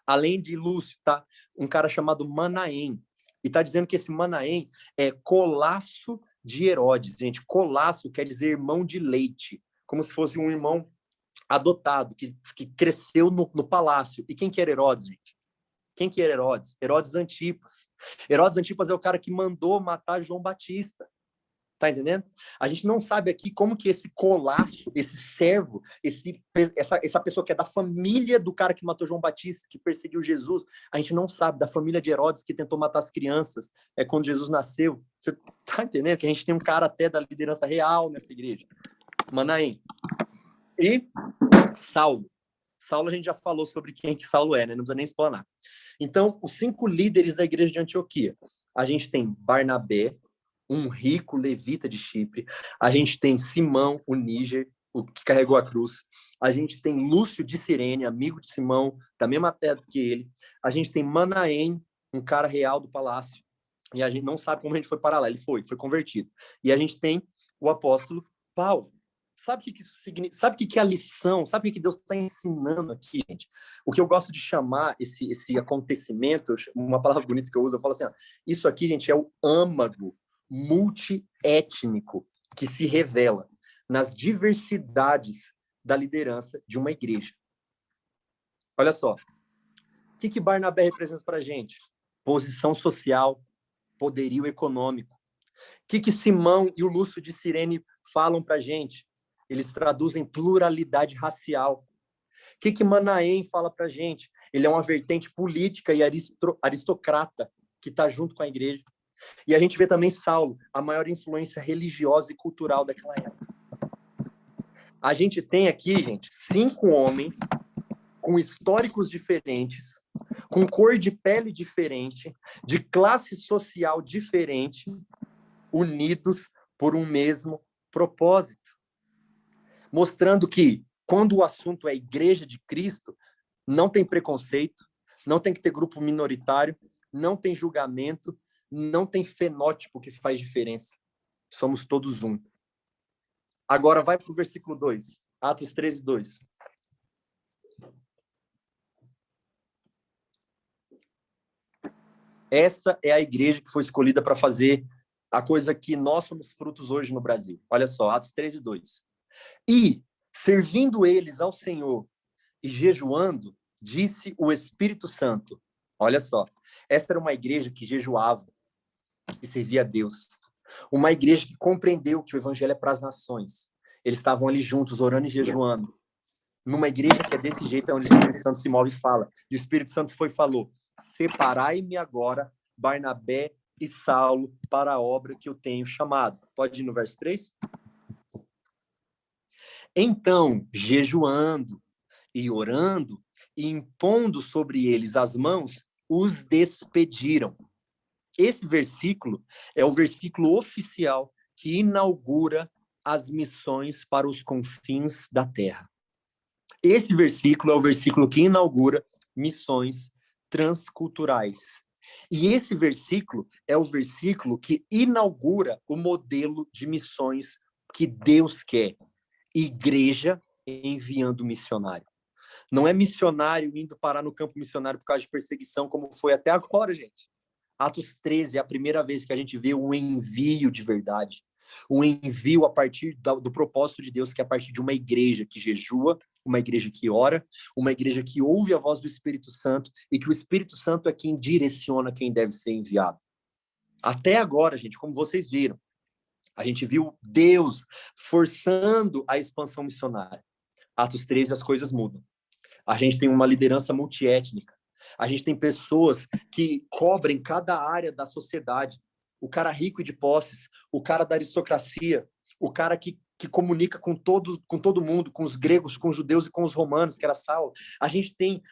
H: Além de Lúcio, tá? Um cara chamado Manaém. E tá dizendo que esse Manaém é colasso de Herodes. Gente, colasso quer dizer irmão de leite. Como se fosse um irmão adotado, que cresceu no palácio. E quem que era Herodes, gente? Quem que era Herodes? Herodes Antipas. Herodes Antipas é o cara que mandou matar João Batista. Tá entendendo? A gente não sabe aqui como que esse colasso, esse servo, essa pessoa que é da família do cara que matou João Batista, que perseguiu Jesus, a gente não sabe, da família de Herodes que tentou matar as crianças quando Jesus nasceu. Você tá entendendo? Que a gente tem um cara até da liderança real nessa igreja. Manaém. E Saulo. Saulo a gente já falou sobre quem que Saulo é, né? Não precisa nem explanar. Então, os 5 líderes da igreja de Antioquia. A gente tem Barnabé, um rico levita de Chipre. A gente tem Simão, o Níger, o que carregou a cruz. A gente tem Lúcio de Cirene, amigo de Simão, da mesma terra que ele. A gente tem Manaém, um cara real do palácio. E a gente não sabe como a gente foi parar lá. Ele foi convertido. E a gente tem o apóstolo Paulo. Sabe o que isso significa? Sabe o que é a lição? Sabe o que Deus está ensinando aqui, gente? O que eu gosto de chamar esse acontecimento, uma palavra bonita que eu uso, eu falo assim, ó, isso aqui, gente, é o âmago multiétnico que se revela nas diversidades da liderança de uma igreja. Olha só, o que Barnabé representa para a gente? Posição social, poderio econômico. O que Simão e o Lúcio de Cirene falam para a gente? Eles traduzem pluralidade racial. O que Manaém fala para a gente? Ele é uma vertente política e aristocrata que está junto com a igreja. E a gente vê também Saulo, a maior influência religiosa e cultural daquela época. A gente tem aqui, gente, 5 homens com históricos diferentes, com cor de pele diferente, de classe social diferente, unidos por um mesmo propósito. Mostrando que, quando o assunto é Igreja de Cristo, não tem preconceito, não tem que ter grupo minoritário, não tem julgamento, não tem fenótipo que faz diferença. Somos todos um. Agora vai para o versículo 2, Atos 13, 2. Essa é a igreja que foi escolhida para fazer a coisa que nós somos frutos hoje no Brasil. Olha só, Atos 13, 2. E Servindo eles ao Senhor e jejuando, disse o Espírito Santo. Olha só, essa era uma igreja que jejuava, que servia a Deus. Uma igreja que compreendeu que o evangelho é para as nações. Eles estavam ali juntos, orando e jejuando. Numa igreja que é desse jeito, é onde o Espírito Santo se move e fala. E o Espírito Santo foi e falou: separai-me agora, Barnabé e Saulo, para a obra que eu tenho chamado. Pode ir no verso 3? Então, jejuando e orando, e impondo sobre eles as mãos, os despediram. Esse versículo é o versículo oficial que inaugura as missões para os confins da terra. Esse versículo é o versículo que inaugura missões transculturais. E esse versículo é o versículo que inaugura o modelo de missões que Deus quer. Igreja enviando missionário. Não é missionário indo parar no campo missionário por causa de perseguição, como foi até agora, gente. Atos 13 é a primeira vez que a gente vê um envio de verdade. Um envio a partir do propósito de Deus, que é a partir de uma igreja que jejua, uma igreja que ora, uma igreja que ouve a voz do Espírito Santo e que o Espírito Santo é quem direciona quem deve ser enviado. Até agora, gente, como vocês viram, a gente viu Deus forçando a expansão missionária. Atos 13, as coisas mudam. A gente tem uma liderança multiétnica. A gente tem pessoas que cobrem cada área da sociedade. O cara rico e de posses, o cara da aristocracia, o cara que comunica com todo mundo, com os gregos, com os judeus e com os romanos, que era Saulo. A gente tem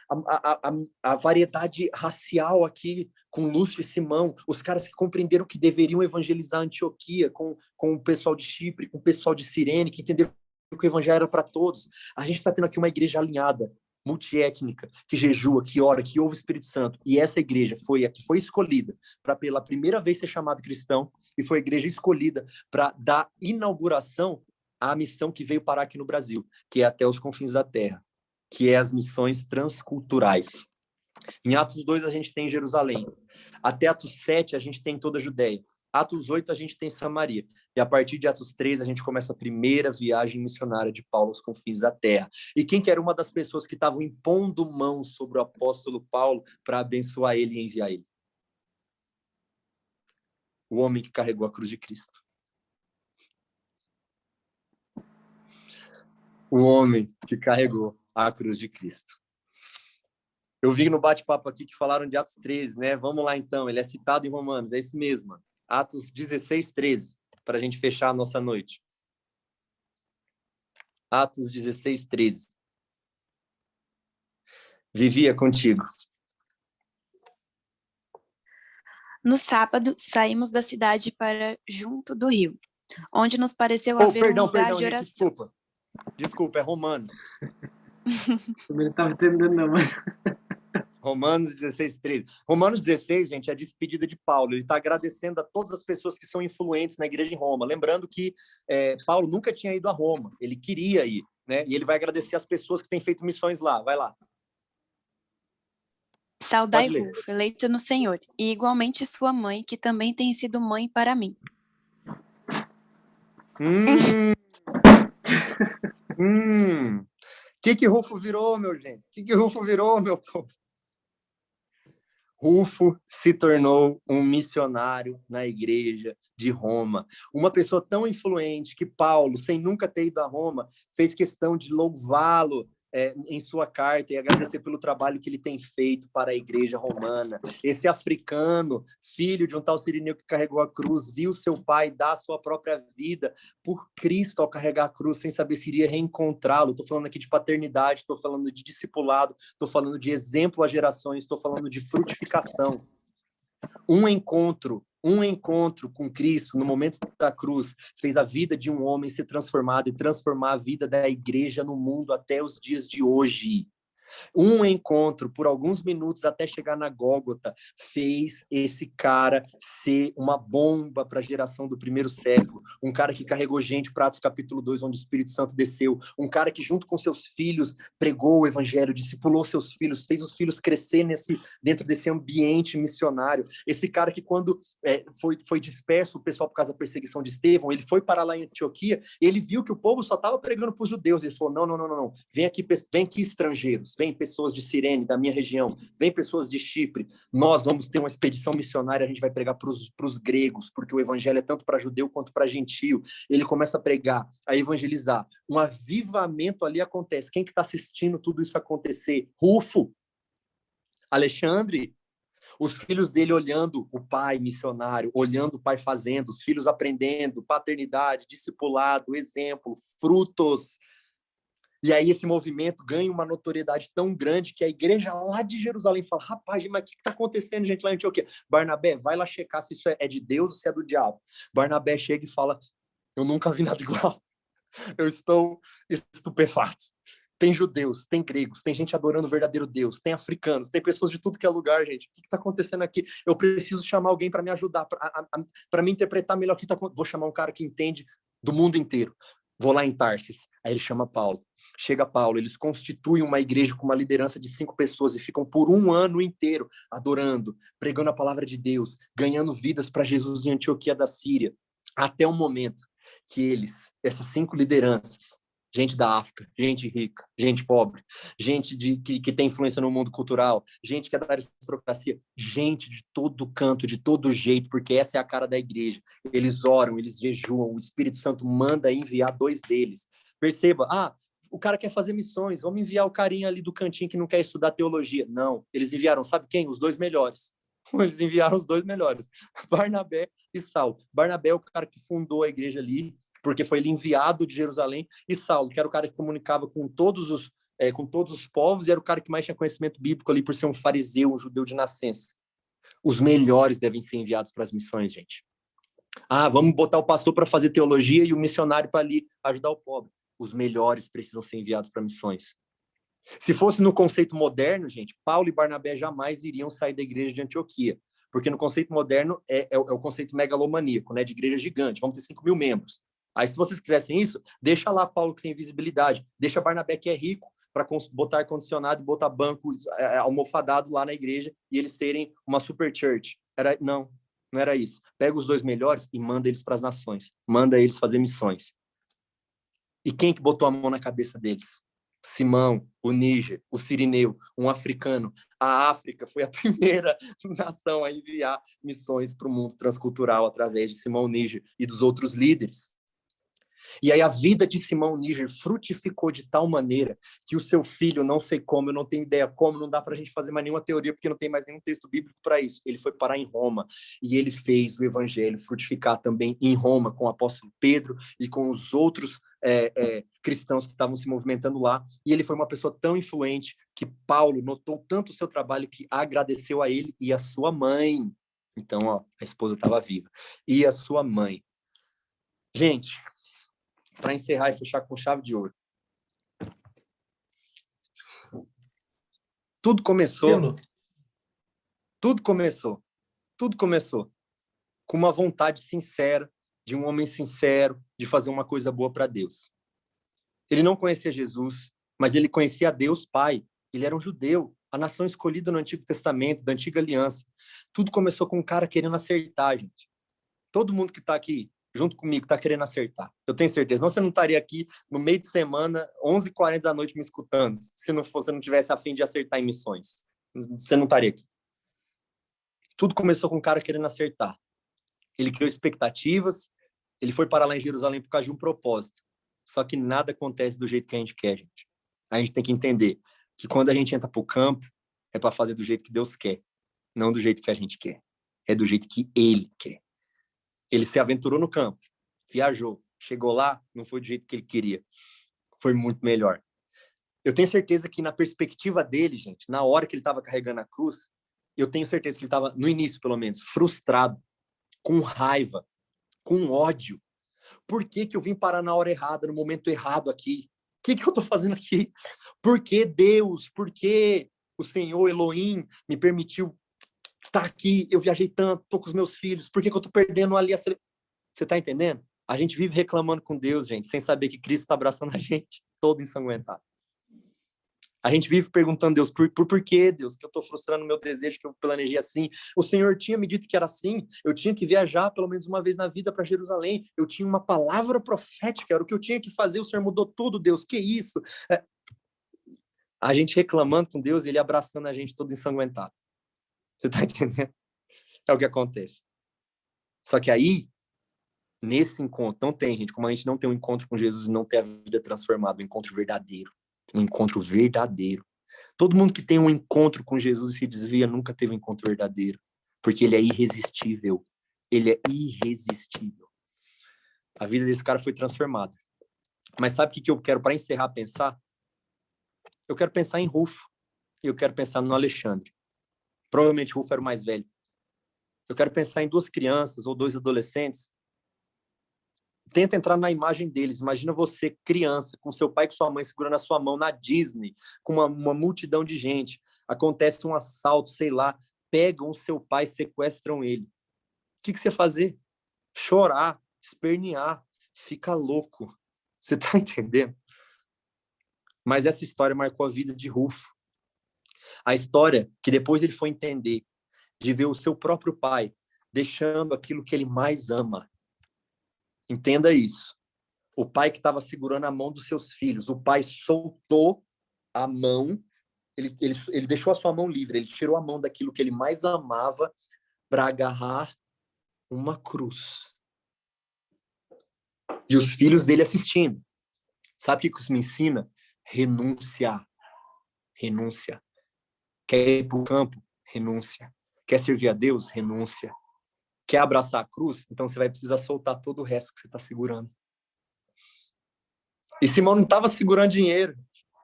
H: a variedade racial aqui, com Lúcio e Simão, os caras que compreenderam que deveriam evangelizar Antioquia, com o pessoal de Chipre, com o pessoal de Cirene, que entenderam que o evangelho era para todos. A gente está tendo aqui uma igreja alinhada, multiétnica, que jejua, que ora, que ouve o Espírito Santo. E essa igreja foi a que foi escolhida para pela primeira vez ser chamado cristão, e foi a igreja escolhida para dar inauguração à missão que veio parar aqui no Brasil, que é até os confins da terra, que é as missões transculturais. Em Atos 2 a gente tem Jerusalém. Até Atos 7 a gente tem toda a Judéia. Atos 8 a gente tem Samaria. E a partir de Atos 3 a gente começa a primeira viagem missionária de Paulo aos confins da terra. E quem que era uma das pessoas que estavam impondo mãos sobre o apóstolo Paulo para abençoar ele e enviar ele? O homem que carregou a cruz de Cristo. O homem que carregou a cruz de Cristo. Eu vi no bate-papo aqui que falaram de Atos 13, né? Vamos lá então, ele é citado em Romanos, é isso mesmo, mano. Atos 16, 13, para a gente fechar a nossa noite. Atos 16, 13. Vivia contigo.
J: No sábado, saímos da cidade para junto do rio, onde nos pareceu haver um lugar de oração.
H: Desculpa, é Romanos.
B: Ele estava entendendo, não, mas...
H: Romanos 16, 13. Romanos 16, gente, é a despedida de Paulo. Ele está agradecendo a todas as pessoas que são influentes na igreja em Roma. Lembrando que Paulo nunca tinha ido a Roma. Ele queria ir, né? E ele vai agradecer as pessoas que têm feito missões lá. Vai lá.
J: Saudai Rufo, eleito no Senhor, e igualmente sua mãe, que também tem sido mãe para mim.
H: Que Rufo virou, meu gente? Que Rufo virou, meu povo? Rufo se tornou um missionário na igreja de Roma. Uma pessoa tão influente que Paulo, sem nunca ter ido a Roma, fez questão de louvá-lo em sua carta e agradecer pelo trabalho que ele tem feito para a igreja romana. Esse africano, filho de um tal Cirineu que carregou a cruz, viu seu pai dar a sua própria vida por Cristo ao carregar a cruz, sem saber se iria reencontrá-lo. Estou falando aqui de paternidade, estou falando de discipulado, estou falando de exemplo a gerações, estou falando de frutificação. Um encontro com Cristo no momento da cruz fez a vida de um homem ser transformada e transformar a vida da igreja no mundo até os dias de hoje. Um encontro por alguns minutos até chegar na Gólgota fez esse cara ser uma bomba para a geração do primeiro século. Um cara que carregou gente para Atos capítulo 2, onde o Espírito Santo desceu. Um cara que junto com seus filhos pregou o evangelho, discipulou seus filhos, fez os filhos crescer dentro desse ambiente missionário. Esse cara que quando foi disperso o pessoal por causa da perseguição de Estevão, ele foi para lá em Antioquia, ele viu que o povo só estava pregando para os judeus. Ele falou, não. Vem aqui estrangeiros, vem pessoas de Cirene, da minha região, vem pessoas de Chipre, nós vamos ter uma expedição missionária, a gente vai pregar para os gregos, porque o evangelho é tanto para judeu quanto para gentio. Ele começa a pregar, a evangelizar. Um avivamento ali acontece. Quem que está assistindo tudo isso acontecer? Rufo, Alexandre, os filhos dele olhando o pai missionário, olhando o pai fazendo, os filhos aprendendo, paternidade, discipulado, exemplo, frutos. E aí esse movimento ganha uma notoriedade tão grande que a igreja lá de Jerusalém fala, rapaz, mas o que está acontecendo, gente, lá em Antioquia? Barnabé, vai lá checar se isso é de Deus ou se é do diabo. Barnabé chega e fala, eu nunca vi nada igual. Eu estou estupefato. Tem judeus, tem gregos, tem gente adorando o verdadeiro Deus, tem africanos, tem pessoas de tudo que é lugar, gente. O que está acontecendo aqui? Eu preciso chamar alguém para me ajudar, para me interpretar melhor o que está acontecendo. Vou chamar um cara que entende do mundo inteiro. Vou lá em Tarsis. Aí ele chama Paulo. Chega Paulo, eles constituem uma igreja com uma liderança de 5 pessoas e ficam por um ano inteiro adorando, pregando a palavra de Deus, ganhando vidas para Jesus em Antioquia da Síria, até o momento que essas 5 lideranças, gente da África, gente rica, gente pobre, gente que tem influência no mundo cultural, gente que é da aristocracia, gente de todo canto, de todo jeito, porque essa é a cara da igreja. Eles oram, eles jejuam, o Espírito Santo manda enviar 2 deles. Perceba, o cara quer fazer missões, vamos enviar o carinha ali do cantinho que não quer estudar teologia. Não, eles enviaram, sabe quem? Os 2 melhores. Eles enviaram os 2 melhores, Barnabé e Saulo. Barnabé é o cara que fundou a igreja ali, porque foi ele enviado de Jerusalém, e Saulo, que era o cara que comunicava com todos os povos, e era o cara que mais tinha conhecimento bíblico ali, por ser um fariseu, um judeu de nascença. Os melhores devem ser enviados para as missões, gente. Vamos botar o pastor para fazer teologia e o missionário para ali ajudar o pobre. Os melhores precisam ser enviados para missões. Se fosse no conceito moderno, gente, Paulo e Barnabé jamais iriam sair da igreja de Antioquia, porque no conceito moderno é o conceito megalomaníaco, né, de igreja gigante, vamos ter 5.000 membros. Aí, se vocês quisessem isso, deixa lá Paulo, que tem visibilidade, deixa Barnabé, que é rico, para botar ar-condicionado e botar banco almofadado lá na igreja e eles terem uma super church. Não era isso. Pega os 2 melhores e manda eles para as nações, manda eles fazer missões. E quem que botou a mão na cabeça deles? Simão, o Níger, o Cirineu, um africano. A África foi a primeira nação a enviar missões para o mundo transcultural através de Simão Níger e dos outros líderes. E aí a vida de Simão Níger frutificou de tal maneira que o seu filho, não sei como, eu não tenho ideia como, não dá para a gente fazer mais nenhuma teoria, porque não tem mais nenhum texto bíblico para isso. Ele foi parar em Roma e ele fez o evangelho frutificar também em Roma, com o apóstolo Pedro e com os outros cristãos que estavam se movimentando lá. E ele foi uma pessoa tão influente que Paulo notou tanto o seu trabalho que agradeceu a ele e a sua mãe. Então, a esposa estava viva. E a sua mãe. Gente, para encerrar e fechar com chave de ouro. Tudo começou com uma vontade sincera, de um homem sincero, de fazer uma coisa boa para Deus. Ele não conhecia Jesus, mas ele conhecia a Deus Pai. Ele era um judeu, a nação escolhida no Antigo Testamento, da Antiga Aliança. Tudo começou com um cara querendo acertar, gente. Todo mundo que está aqui junto comigo está querendo acertar. Eu tenho certeza. Senão você não estaria aqui no meio de semana, 11h40 da noite, me escutando, se você não tivesse a fim de acertar em missões. Você não estaria aqui. Tudo começou com um cara querendo acertar. Ele criou expectativas, ele foi parar lá em Jerusalém por causa de um propósito. Só que nada acontece do jeito que a gente quer, gente. A gente tem que entender que quando a gente entra para o campo, é para fazer do jeito que Deus quer, não do jeito que a gente quer. É do jeito que Ele quer. Ele se aventurou no campo, viajou, chegou lá, não foi do jeito que ele queria. Foi muito melhor. Eu tenho certeza que na perspectiva dele, gente, na hora que ele estava carregando a cruz, eu tenho certeza que ele estava, no início pelo menos, frustrado, com raiva, com ódio. Por que eu vim parar na hora errada, no momento errado aqui? que eu estou fazendo aqui? Por que Deus? Por que o Senhor Elohim me permitiu estar aqui? Eu viajei tanto, estou com os meus filhos, por que eu estou perdendo ali a... Você está entendendo? A gente vive reclamando com Deus, gente, sem saber que Cristo está abraçando a gente, todo ensanguentado. A gente vive perguntando a Deus, por que, Deus, que eu estou frustrando o meu desejo, que eu planejei assim? O Senhor tinha me dito que era assim, eu tinha que viajar pelo menos uma vez na vida para Jerusalém, eu tinha uma palavra profética, era o que eu tinha que fazer, o Senhor mudou tudo, Deus, que isso? A gente reclamando com Deus e Ele abraçando a gente todo ensanguentado. Você está entendendo? É o que acontece. Só que aí, nesse encontro, não tem, gente, como a gente não tem um encontro com Jesus e não tem a vida transformada, um encontro verdadeiro. Um encontro verdadeiro. Todo mundo que tem um encontro com Jesus e se desvia nunca teve um encontro verdadeiro. Porque ele é irresistível. Ele é irresistível. A vida desse cara foi transformada. Mas sabe o que eu quero, para encerrar, pensar? Eu quero pensar em Rufo. E eu quero pensar no Alexandre. Provavelmente Rufo era o mais velho. Eu quero pensar em 2 crianças ou 2 adolescentes. Tenta entrar na imagem deles. Imagina você, criança, com seu pai e com sua mãe segurando a sua mão na Disney, com uma multidão de gente. Acontece um assalto, sei lá, pegam o seu pai e sequestram ele. O que você fazer? Chorar, espernear, fica louco. Você tá entendendo? Mas essa história marcou a vida de Rufo. A história que depois ele foi entender, de ver o seu próprio pai deixando aquilo que ele mais ama. Entenda isso. O pai que estava segurando a mão dos seus filhos, o pai soltou a mão, ele deixou a sua mão livre, ele tirou a mão daquilo que ele mais amava para agarrar uma cruz. E os filhos dele assistindo. Sabe o que isso me ensina? Renúncia. Renúncia. Quer ir para o campo? Renúncia. Quer servir a Deus? Renúncia. Quer abraçar a cruz? Então você vai precisar soltar todo o resto que você está segurando. E Simão não estava segurando dinheiro,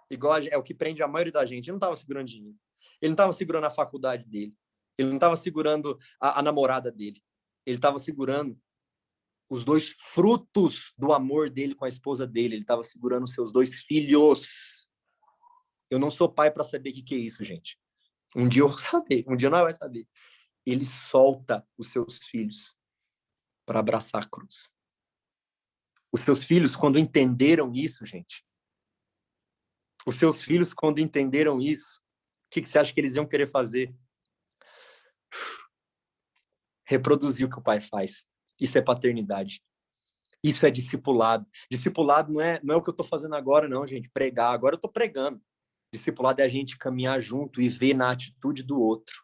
H: igual é o que prende a maioria da gente. Ele não estava segurando dinheiro. Ele não estava segurando a faculdade dele. Ele não estava segurando a namorada dele. Ele estava segurando os 2 frutos do amor dele com a esposa dele. Ele estava segurando os seus 2 filhos. Eu não sou pai para saber o que é isso, gente. Um dia eu vou saber. Um dia nós vamos saber. Ele solta os seus filhos para abraçar a cruz. Os seus filhos, quando entenderam isso, gente, os seus filhos, quando entenderam isso, o que você acha que eles iam querer fazer? Reproduzir o que o pai faz. Isso é paternidade. Isso é discipulado. Discipulado não é o que eu estou fazendo agora, não, gente. Pregar. Agora eu estou pregando. Discipulado é a gente caminhar junto e ver na atitude do outro.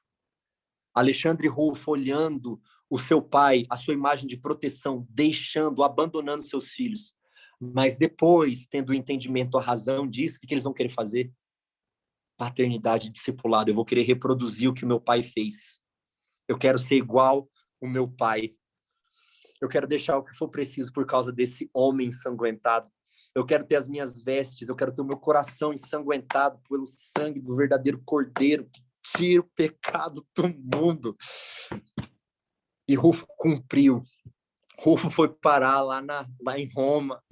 H: Alexandre Rufo olhando o seu pai, a sua imagem de proteção, deixando, abandonando seus filhos. Mas depois, tendo o entendimento, a razão disso, o que eles vão querer fazer? Paternidade, discipulado. Eu vou querer reproduzir o que o meu pai fez. Eu quero ser igual o meu pai. Eu quero deixar o que for preciso por causa desse homem ensanguentado. Eu quero ter as minhas vestes, eu quero ter o meu coração ensanguentado pelo sangue do verdadeiro Cordeiro que tira o pecado do mundo. E Rufo cumpriu. Rufo foi parar lá em Roma.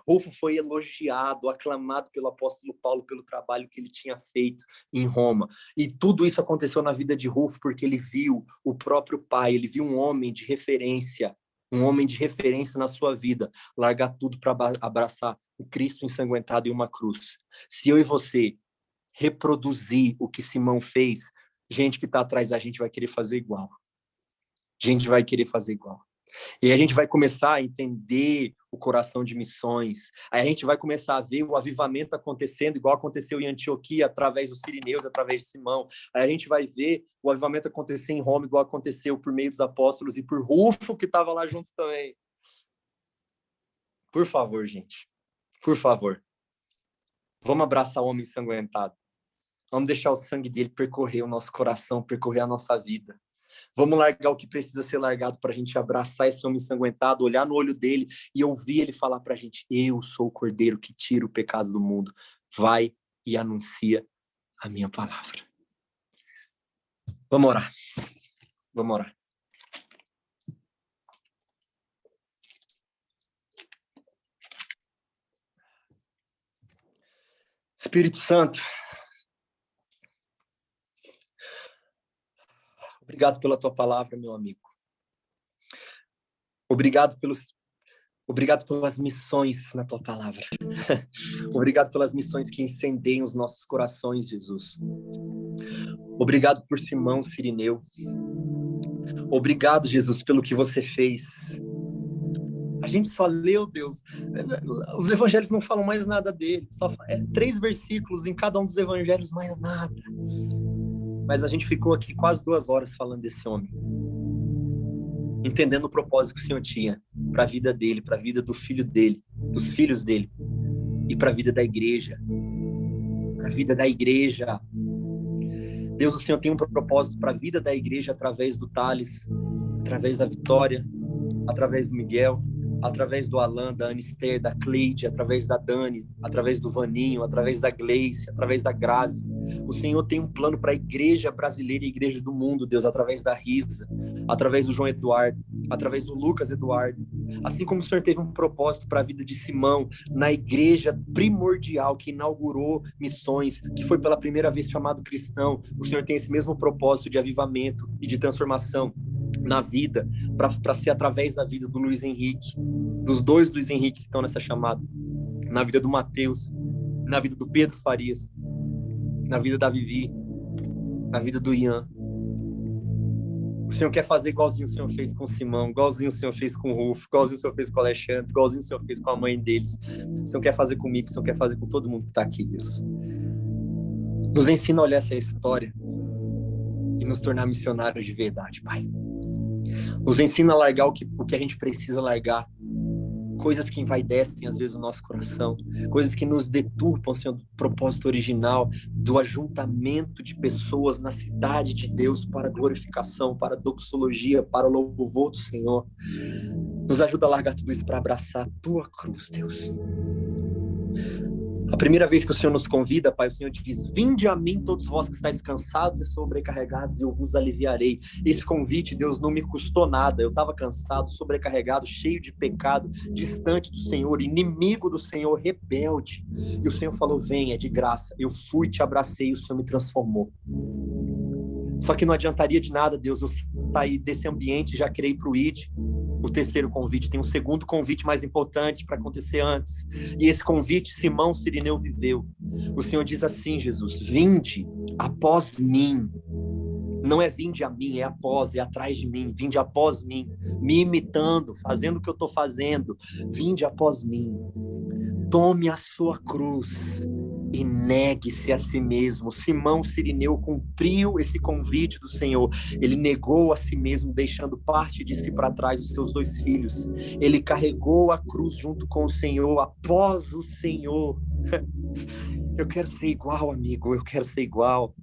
H: Rufo foi elogiado, aclamado pelo apóstolo Paulo pelo trabalho que ele tinha feito em Roma. E tudo isso aconteceu na vida de Rufo porque ele viu o próprio pai, ele viu um homem de referência na sua vida, largar tudo para abraçar o Cristo ensanguentado em uma cruz. Se eu e você reproduzir o que Simão fez, gente que está atrás da gente vai querer fazer igual. Gente vai querer fazer igual. E a gente vai começar a entender o coração de missões. Aí a gente vai começar a ver o avivamento acontecendo, igual aconteceu em Antioquia, através dos sirineus, através de Simão. Aí a gente vai ver o avivamento acontecer em Roma, igual aconteceu por meio dos apóstolos e por Rufo, que estava lá juntos também. Por favor, gente. Por favor. Vamos abraçar o homem ensanguentado. Vamos deixar o sangue dele percorrer o nosso coração, percorrer a nossa vida. Vamos largar o que precisa ser largado para a gente abraçar esse homem ensanguentado, olhar no olho dele e ouvir ele falar para a gente: eu sou o Cordeiro que tira o pecado do mundo. Vai e anuncia a minha palavra. Vamos orar. Vamos orar. Espírito Santo, obrigado pela tua palavra, meu amigo. Obrigado pelas missões na tua palavra. Obrigado pelas missões que incendeiam os nossos corações, Jesus. Obrigado por Simão Cirineu. Obrigado, Jesus, pelo que você fez. A gente só leu, Deus. Os evangelhos não falam mais nada dele. Só 3 versículos em cada um dos evangelhos, mais nada. Mas a gente ficou aqui quase 2 horas falando desse homem, entendendo o propósito que o Senhor tinha para a vida dele, para a vida do filho dele, dos filhos dele, e para a vida da igreja. Para a vida da igreja. Deus, o Senhor tem um propósito para a vida da igreja através do Thales, através da Vitória, através do Miguel, através do Alan, da Anister, da Cleide, através da Dani, através do Vaninho, através da Gleice, através da Grazi. O Senhor tem um plano para a igreja brasileira e a igreja do mundo, Deus, através da Risa, através do João Eduardo, através do Lucas Eduardo. Assim como o Senhor teve um propósito para a vida de Simão, na igreja primordial que inaugurou missões, que foi pela primeira vez chamado cristão, o Senhor tem esse mesmo propósito de avivamento e de transformação na vida, para ser através da vida do Luiz Henrique, dos 2 Luiz Henrique que estão nessa chamada, na vida do Mateus, na vida do Pedro Farias, na vida da Vivi, na vida do Ian. O Senhor quer fazer igualzinho o Senhor fez com o Simão, igualzinho o Senhor fez com o Rufo, igualzinho o Senhor fez com o Alexandre, igualzinho o Senhor fez com a mãe deles. O Senhor quer fazer comigo, o Senhor quer fazer com todo mundo que está aqui, Deus. Nos ensina a olhar essa história e nos tornar missionários de verdade, Pai. Nos ensina a largar o que a gente precisa largar. Coisas que envaidecem, às vezes, o nosso coração. Coisas que nos deturpam, Senhor, do propósito original, do ajuntamento de pessoas na cidade de Deus para a glorificação, para a doxologia, para o louvor do Senhor. Nos ajuda a largar tudo isso para abraçar a Tua cruz, Deus. A primeira vez que o Senhor nos convida, Pai, o Senhor diz: vinde a mim todos vós que estáis cansados e sobrecarregados, e eu vos aliviarei. Esse convite, Deus, não me custou nada. Eu estava cansado, sobrecarregado, cheio de pecado, distante do Senhor, inimigo do Senhor, rebelde. E o Senhor falou: vem, é de graça. Eu fui, te abracei, e o Senhor me transformou. Só que não adiantaria de nada, Deus, eu sair desse ambiente e já querer ir para o ID. O terceiro convite, tem um segundo convite mais importante para acontecer antes. E esse convite Simão Cirineu viveu. O Senhor diz assim, Jesus: vinde após mim. Não é vinde a mim, é após, é atrás de mim. Vinde após mim, me imitando, fazendo o que eu estou fazendo. Vinde após mim. Tome a sua cruz e negue-se a si mesmo. Simão Cirineu cumpriu esse convite do Senhor. Ele negou a si mesmo, deixando parte de si para trás os seus 2 filhos. Ele carregou a cruz junto com o Senhor, após o Senhor. Eu quero ser igual, amigo, eu quero ser igual.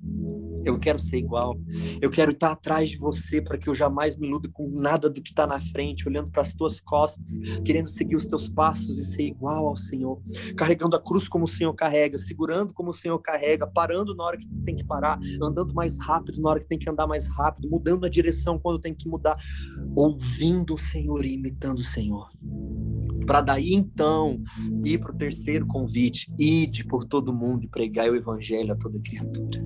H: Eu quero ser igual. Eu quero estar atrás de você para que eu jamais me iluda com nada do que está na frente, olhando para as tuas costas, querendo seguir os teus passos e ser igual ao Senhor. Carregando a cruz como o Senhor carrega, segurando como o Senhor carrega, parando na hora que tem que parar, andando mais rápido na hora que tem que andar mais rápido, mudando a direção quando tem que mudar, ouvindo o Senhor e imitando o Senhor. Para daí, então, ir para o terceiro convite: ide por todo mundo e pregai o evangelho a toda criatura.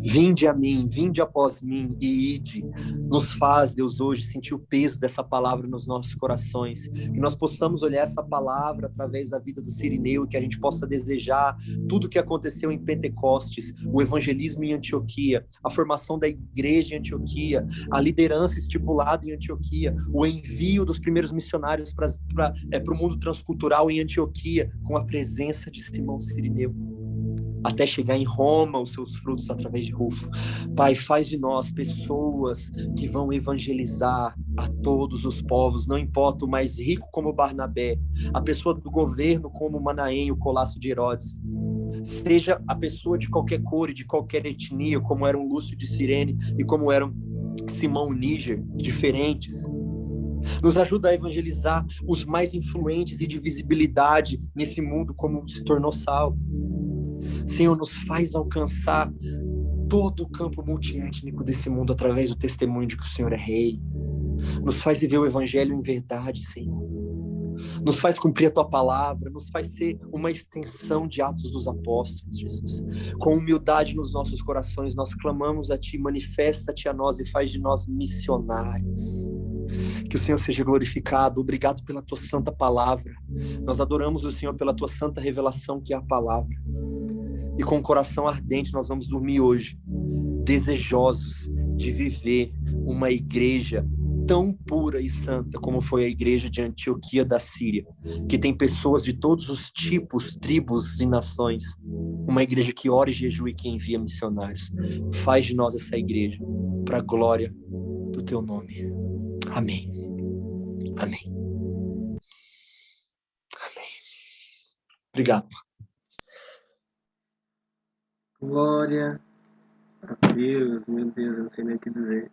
H: Vinde a mim, vinde após mim e ide. Nos faz, Deus, hoje sentir o peso dessa palavra nos nossos corações, que nós possamos olhar essa palavra através da vida do Cirineu, que a gente possa desejar tudo o que aconteceu em Pentecostes, o evangelismo em Antioquia, a formação da igreja em Antioquia, a liderança estipulada em Antioquia, o envio dos primeiros missionários para o mundo transcultural em Antioquia, com a presença de Simão Cirineu, até chegar em Roma, os seus frutos através de Rufo. Pai, faz de nós pessoas que vão evangelizar a todos os povos, não importa o mais rico como Barnabé, a pessoa do governo como Manaém, o colasso de Herodes, seja a pessoa de qualquer cor e de qualquer etnia, como eram Lúcio de Cirene e como eram Simão Níger, diferentes. Nos ajuda a evangelizar os mais influentes e de visibilidade nesse mundo, como se tornou Saulo. Senhor, nos faz alcançar todo o campo multiétnico desse mundo através do testemunho de que o Senhor é Rei. Nos faz viver o Evangelho em verdade, Senhor. Nos faz cumprir a tua palavra, nos faz ser uma extensão de Atos dos Apóstolos, Jesus. Com humildade nos nossos corações, nós clamamos a Ti, manifesta-te a nós e faz de nós missionários. Que o Senhor seja glorificado. Obrigado pela Tua santa palavra. Nós adoramos o Senhor pela Tua santa revelação, que é a palavra. E com o coração ardente nós vamos dormir hoje, desejosos de viver uma igreja tão pura e santa como foi a igreja de Antioquia da Síria, que tem pessoas de todos os tipos, tribos e nações. Uma igreja que ora e jejua e que envia missionários. Faz de nós essa igreja para a glória do Teu nome. Amém. Amém. Amém. Obrigado.
B: Glória a Deus, meu Deus, eu não sei nem o que dizer.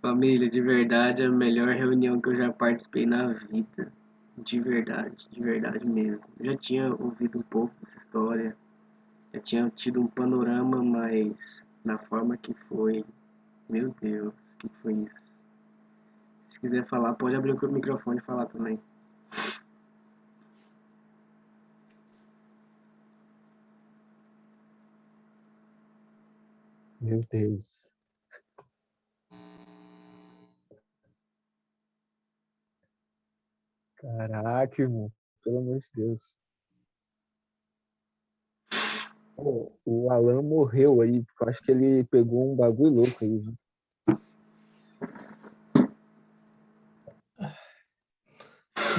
B: Família, de verdade, a melhor reunião que eu já participei na vida. De verdade mesmo. Eu já tinha ouvido um pouco dessa história, já tinha tido um panorama, mas na forma que foi, meu Deus, o que foi isso? Se quiser falar, pode abrir o microfone e falar também.
N: Meu Deus. Caraca, irmão. Pelo amor de Deus. Pô, o Alan morreu aí, porque eu acho que ele pegou um bagulho louco aí, viu?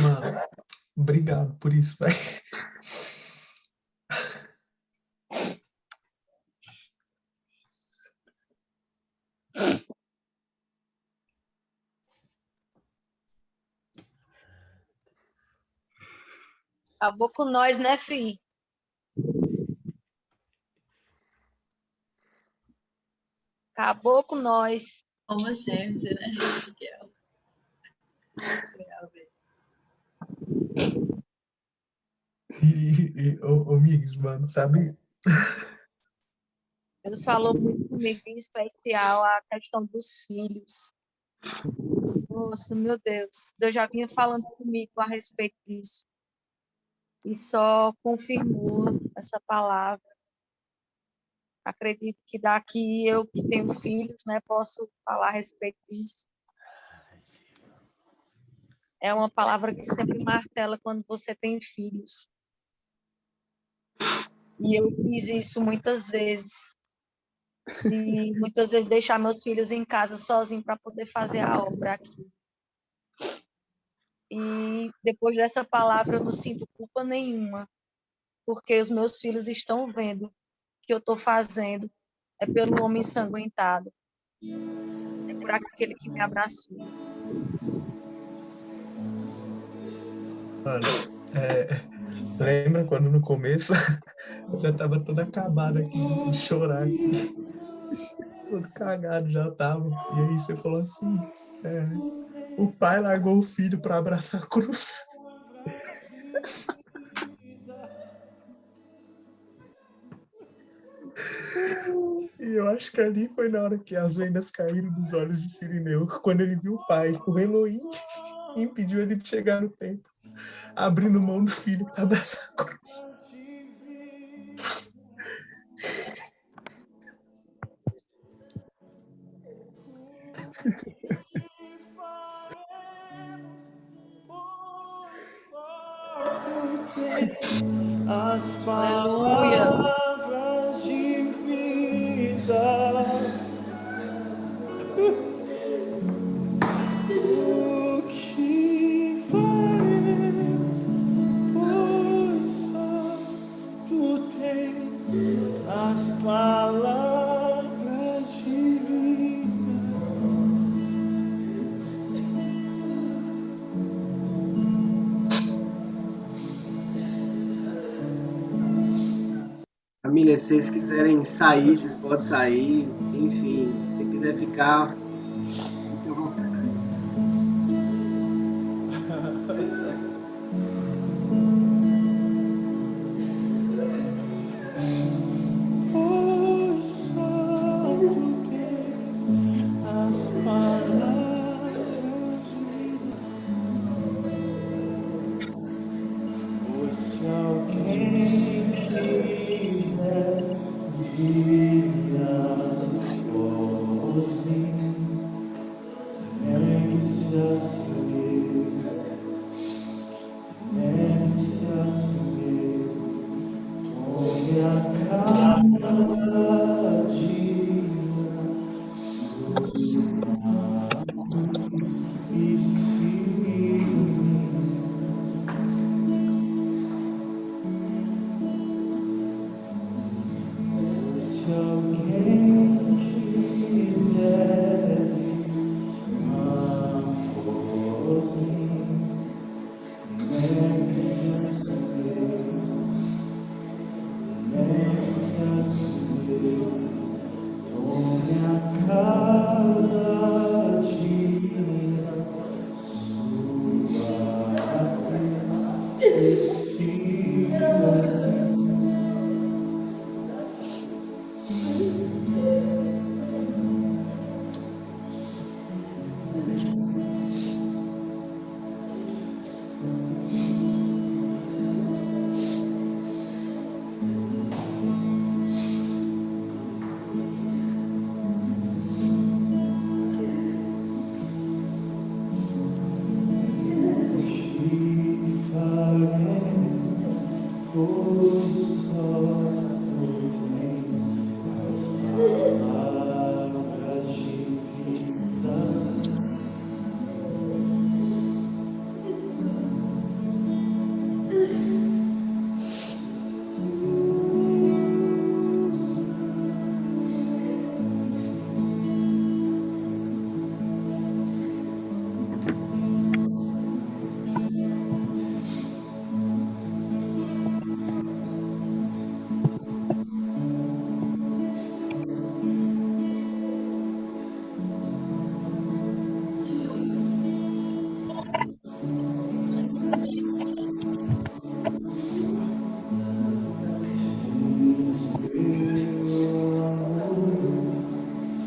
M: Mano, obrigado por isso, velho.
O: Acabou com nós, né, filho? Acabou com nós.
J: Como sempre, né, Miguel?
M: Ô, Migues, mano, sabe?
O: Deus falou muito comigo, em especial a questão dos filhos. Nossa, meu Deus. Deus já vinha falando comigo a respeito disso. E só confirmou essa palavra. Acredito que daqui eu que tenho filhos, né, posso falar a respeito disso. É uma palavra que sempre martela quando você tem filhos. E eu fiz isso muitas vezes. E muitas vezes deixar meus filhos em casa sozinhos para poder fazer a obra aqui. E depois dessa palavra eu não sinto culpa nenhuma, porque os meus filhos estão vendo que eu estou fazendo é pelo homem ensanguentado, é por aquele que me abraçou.
M: Mano, lembra quando no começo eu já tava todo acabado aqui, de chorar aqui, todo cagado já tava, e aí você falou assim, o pai largou o filho para abraçar a cruz. E eu acho que ali foi na hora que as vendas caíram dos olhos de Cirineu, quando ele viu o pai, o Elohim, e impediu ele de chegar no templo, abrindo mão do filho para abraçar a cruz.
P: As palavras de vida, o que faremos, pois só tu tens as palavras de vida.
B: Família, se vocês quiserem sair, vocês podem sair. Enfim, se quiser ficar, fique à vontade.
P: Pois só tu tens as palavras de filha após mim, negue-se a si mesmo, negue-se a si mesmo, tome a cada dia sua cruz e siga-me. Se alguém quiser vir após mim, negue-se a si mesmo, negue-se a si mesmo, tome a cada dia sua cruz e siga-me. Pois só tu tens as palavras de vida.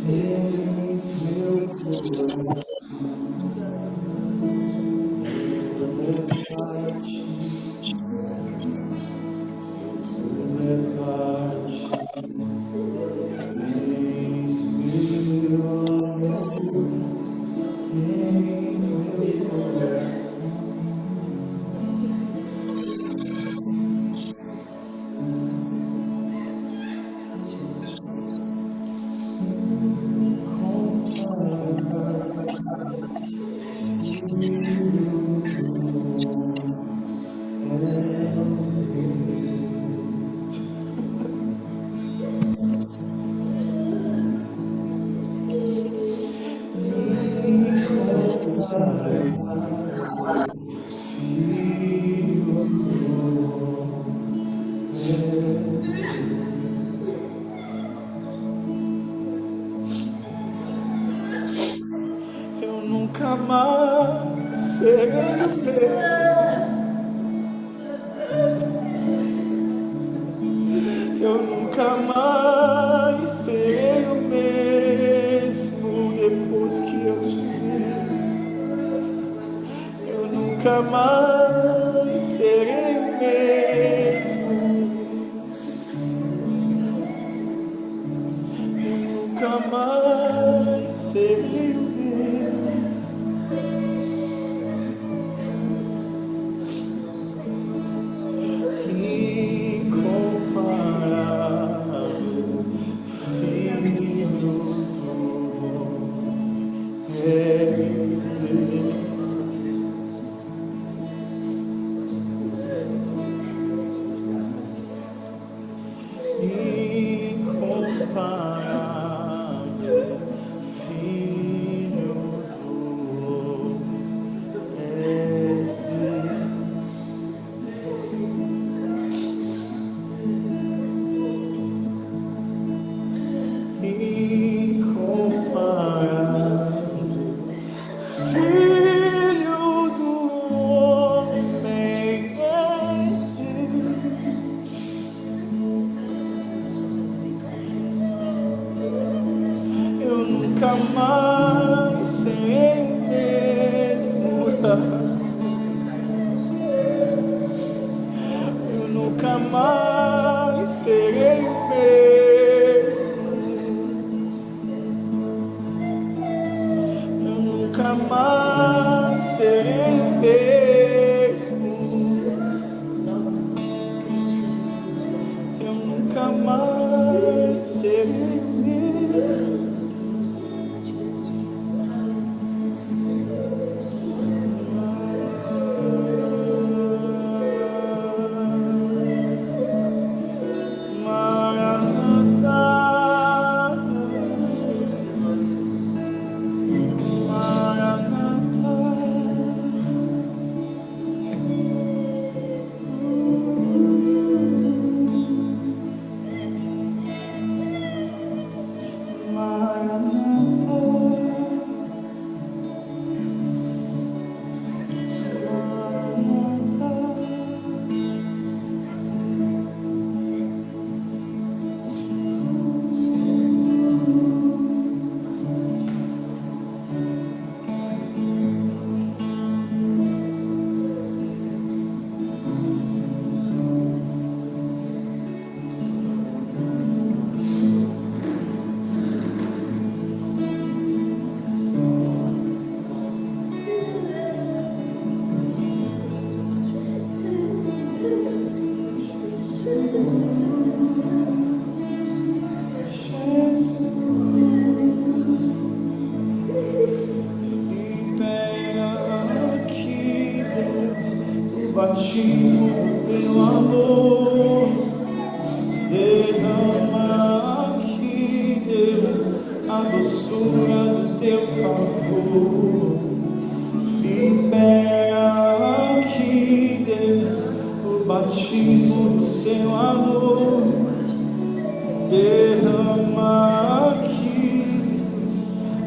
P: Tens meu coração, tudo é parte, tudo é parte. Tens meu amor, tens meu coração. Eu nunca mais serei o mesmo. Eu nunca mais serei o mesmo depois que eu te ver. Eu nunca mais serei o mesmo. Eu nunca mais serei o mesmo. Incomparável Filho do és Deus. Incomparável Filho do és Deus. Incomparável Filho do homem és Deus. Eu nunca mais serei o mesmo. Eu nunca mais serei o mesmo. nunca mais serei o mesmo. Batismo do teu amor, derrama aqui, Deus, a doçura do teu favor. Libera aqui, Deus, o batismo do seu amor, derrama aqui, Deus,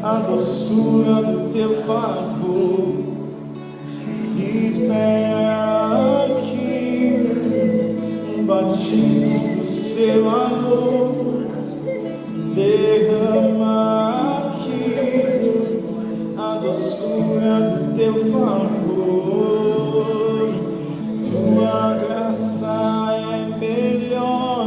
P: a doçura do teu favor. Libera aqui, Deus, um batismo do seu amor, derrama aqui, Deus, a doçura do teu favor. Tua graça é melhor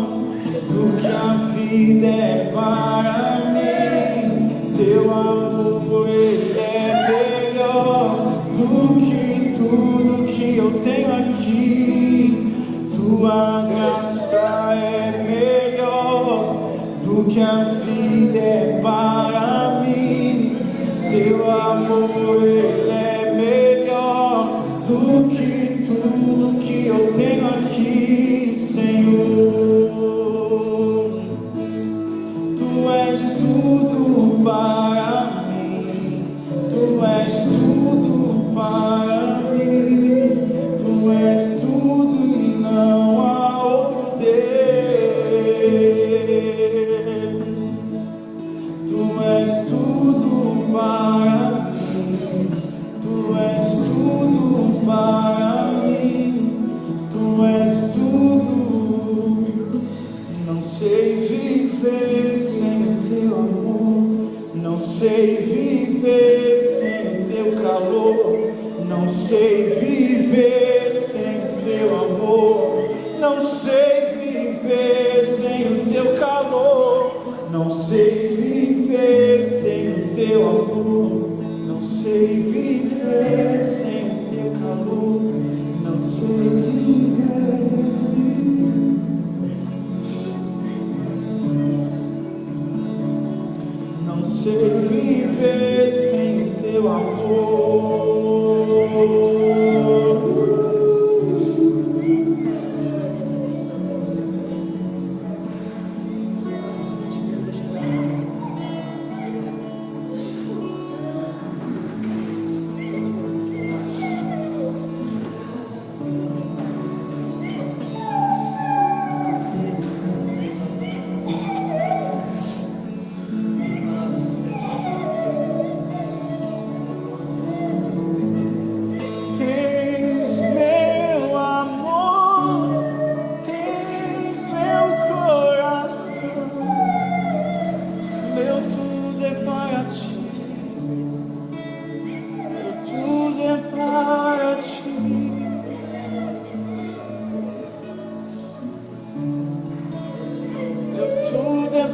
P: do que a vida é para mim. Teu amor, ele é melhor do que tudo que eu tenho aqui. Tua graça é melhor do que a vida é para mim. Teu amor, ele é melhor do que tudo que eu tenho aqui, Senhor. Tu és tudo para mim, tu és tudo para mim, tu és tudo e não há outro Deus. Tu és tudo para mim, tu és tudo para mim, tu és tudo. Não sei viver sem o teu amor, não sei viver sem o teu calor, não sei viver sem o teu amor, não sei viver sem o teu calor, não sei viver sem o teu amor, não sei viver sem o teu calor, não sei viver. Não sei viver sem teu amor.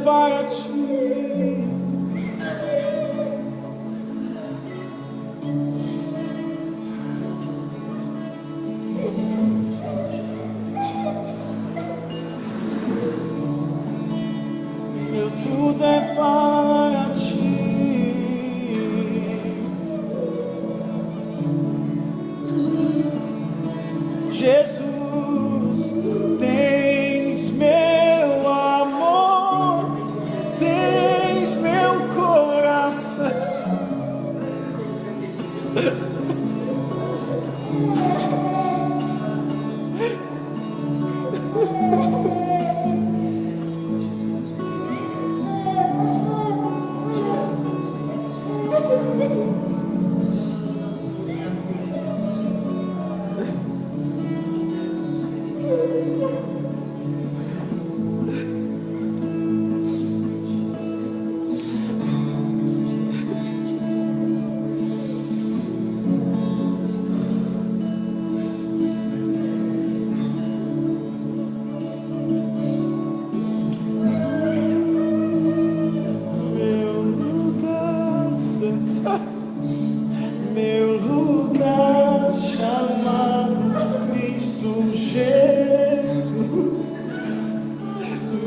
P: Para ti,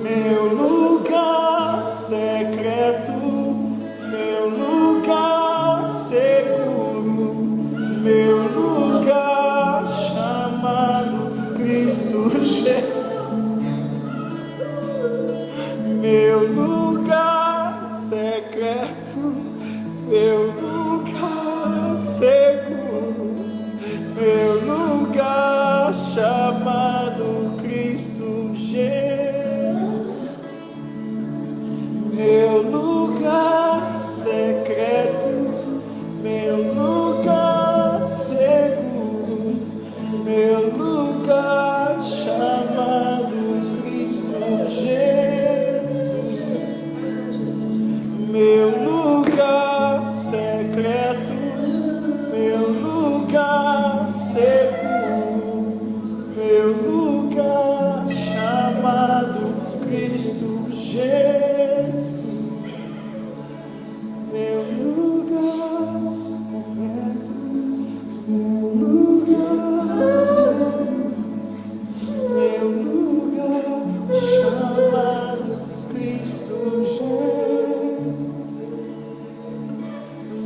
P: meu lugar secreto, meu lugar seguro, meu lugar chamado Cristo Jesus, meu lugar secreto, meu lugar seguro, meu lugar chamado Cristo Jesus, meu lugar secreto, meu lugar seguro, meu lugar chamado Cristo Jesus, meu lugar secreto, meu lugar seguro, meu lugar chamado Cristo Jesus, meu lugar secreto, meu lugar seguro, meu lugar chamado Cristo Jesus,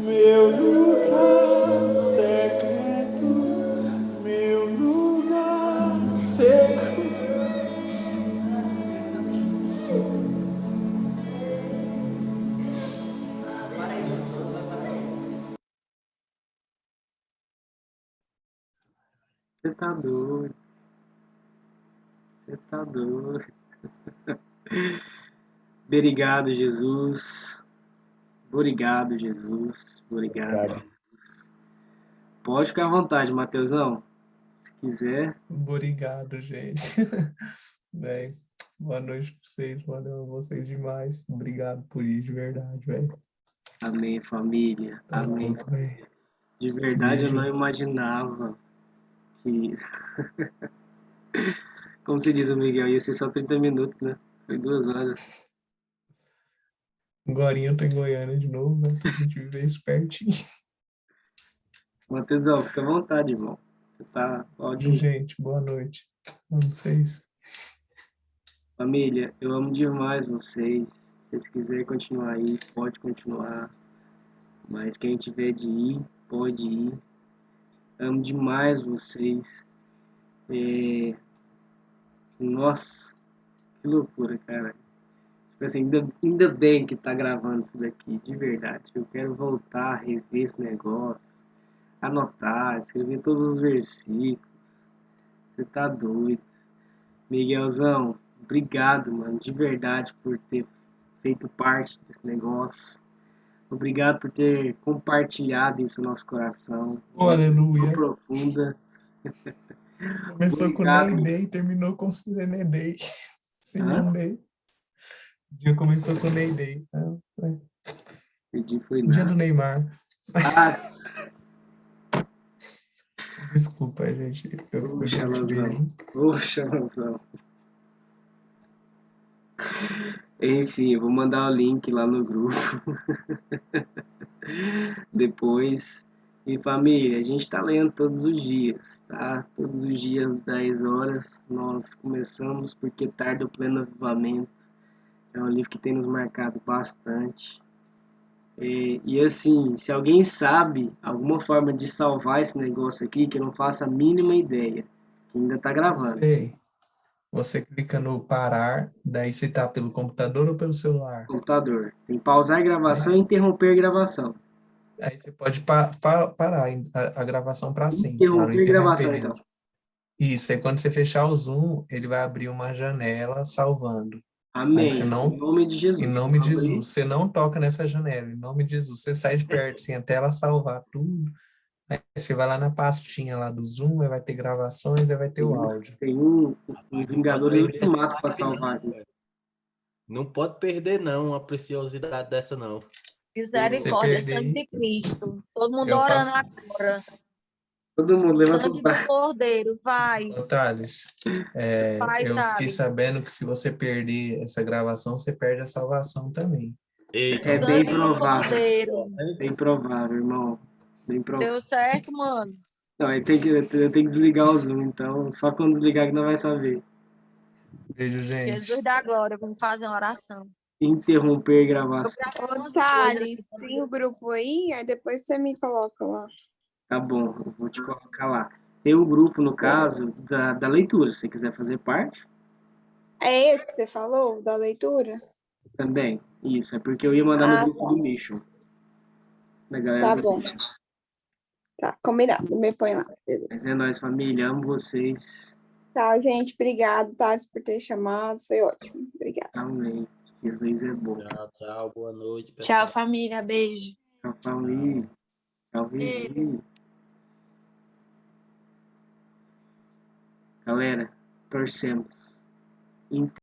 P: meu lugar secreto, meu lugar seguro.
B: Você tá doido. Você tá doido. Obrigado, Jesus. Obrigado, Jesus. Obrigado. Pode ficar à vontade, Mateusão. Se quiser.
M: Obrigado, gente. Véi, boa noite pra vocês, valeu a vocês demais. Obrigado por isso, de verdade, velho.
B: Amém, família. Amém.
M: Louco, véi.
B: De verdade, eu
M: Beijo.
B: não imaginava que... Como se diz o Miguel, ia ser só 30 minutos, né? Foi 2 horas.
M: Agora eu tô em Goiânia de novo, né? Pra gente viver isso pertinho.
B: Mateusão, fica à vontade, irmão. Você tá ótimo.
M: Gente, boa noite. Amo vocês.
B: Família, eu amo demais vocês. Se vocês quiserem continuar aí, pode continuar. Mas quem tiver de ir, pode ir. Amo demais vocês. Nossa, que loucura, cara. Tipo assim, ainda bem que tá gravando isso daqui, de verdade. Eu quero voltar a rever esse negócio, anotar, escrever todos os versículos. Você tá doido. Miguelzão, obrigado, mano, de verdade por ter feito parte desse negócio. Obrigado por ter compartilhado isso no nosso coração.
M: Oh, aleluia.
B: Profunda.
M: Começou com Ney, terminou com Sirene Day. Simon Day. O dia começou com Ney Day.
B: Pedi foi
M: O dia
B: nada.
M: do Neymar.
B: Ah,
M: Desculpa, gente. Eu
B: Poxa,
M: te
B: Lanzão. Poxa, Lanzão. Enfim, eu vou mandar o link lá no grupo. Depois. E família, a gente tá lendo todos os dias, tá? Todos os dias, 10 horas, nós começamos, porque tarde o pleno avivamento. É um livro que tem nos marcado bastante. E assim, se alguém sabe alguma forma de salvar esse negócio aqui, que eu não faço a mínima ideia, que ainda tá gravando.
M: Você clica no parar, daí você tá pelo computador ou pelo celular?
B: Computador. Tem pausar a gravação e interromper a gravação.
M: Aí você pode parar a gravação para sempre.
B: Interromper a gravação, então.
M: Isso, aí quando você fechar o Zoom, ele vai abrir uma janela salvando.
B: Amém.
M: Aí
B: Em nome de Jesus.
M: Em nome de Jesus. Você não toca nessa janela, em nome de Jesus. Você sai de perto, assim, até ela salvar tudo. Aí você vai lá na pastinha lá do Zoom, aí vai ter gravações, aí vai ter o áudio.
B: Tem um Vingadores Ultimato para salvar aqui.
F: Não pode perder, não, uma preciosidade dessa, não.
O: Misericórdia, sangue de Cristo. Todo mundo orando agora.
B: Todo mundo levanta
O: sangue do Cordeiro, vai.
M: Ô, Thales, eu fiquei sabendo que se você perder essa gravação, você perde a salvação também.
B: É bem provável. Bem provável, irmão. Bem provável.
O: Deu certo, mano.
B: Não, eu tenho que desligar o Zoom, então só quando desligar que não vai saber.
M: Beijo, gente.
O: Jesus da glória, vamos fazer uma oração.
B: Interromper a
O: Eu
B: gravação.
O: gravei
G: Ô,
O: umas coisas
G: Thales,
O: aqui.
G: tem o grupo aí depois você me coloca lá.
B: Tá bom, eu vou te colocar lá. Tem um grupo, no caso, da leitura, se você quiser fazer parte.
G: É esse que você falou, da leitura?
B: Também. Isso, é porque eu ia mandar no
G: Ah,
B: grupo
G: tá.
B: do Mission. Da galera
G: Tá
B: do
G: bom.
B: Mission.
G: Tá, combinado. Me põe lá.
B: Mas
G: Beleza.
B: é nóis, família. Amo vocês.
G: Tchau, gente. Obrigado, Thales, por ter chamado. Foi ótimo. Obrigada.
B: Amém. Jesus é bom.
F: Tchau, tchau. Boa noite,
J: Tchau,
F: pessoal.
J: família. Beijo.
B: Tchau, família. Tchau, Vivi. Galera, torcemos.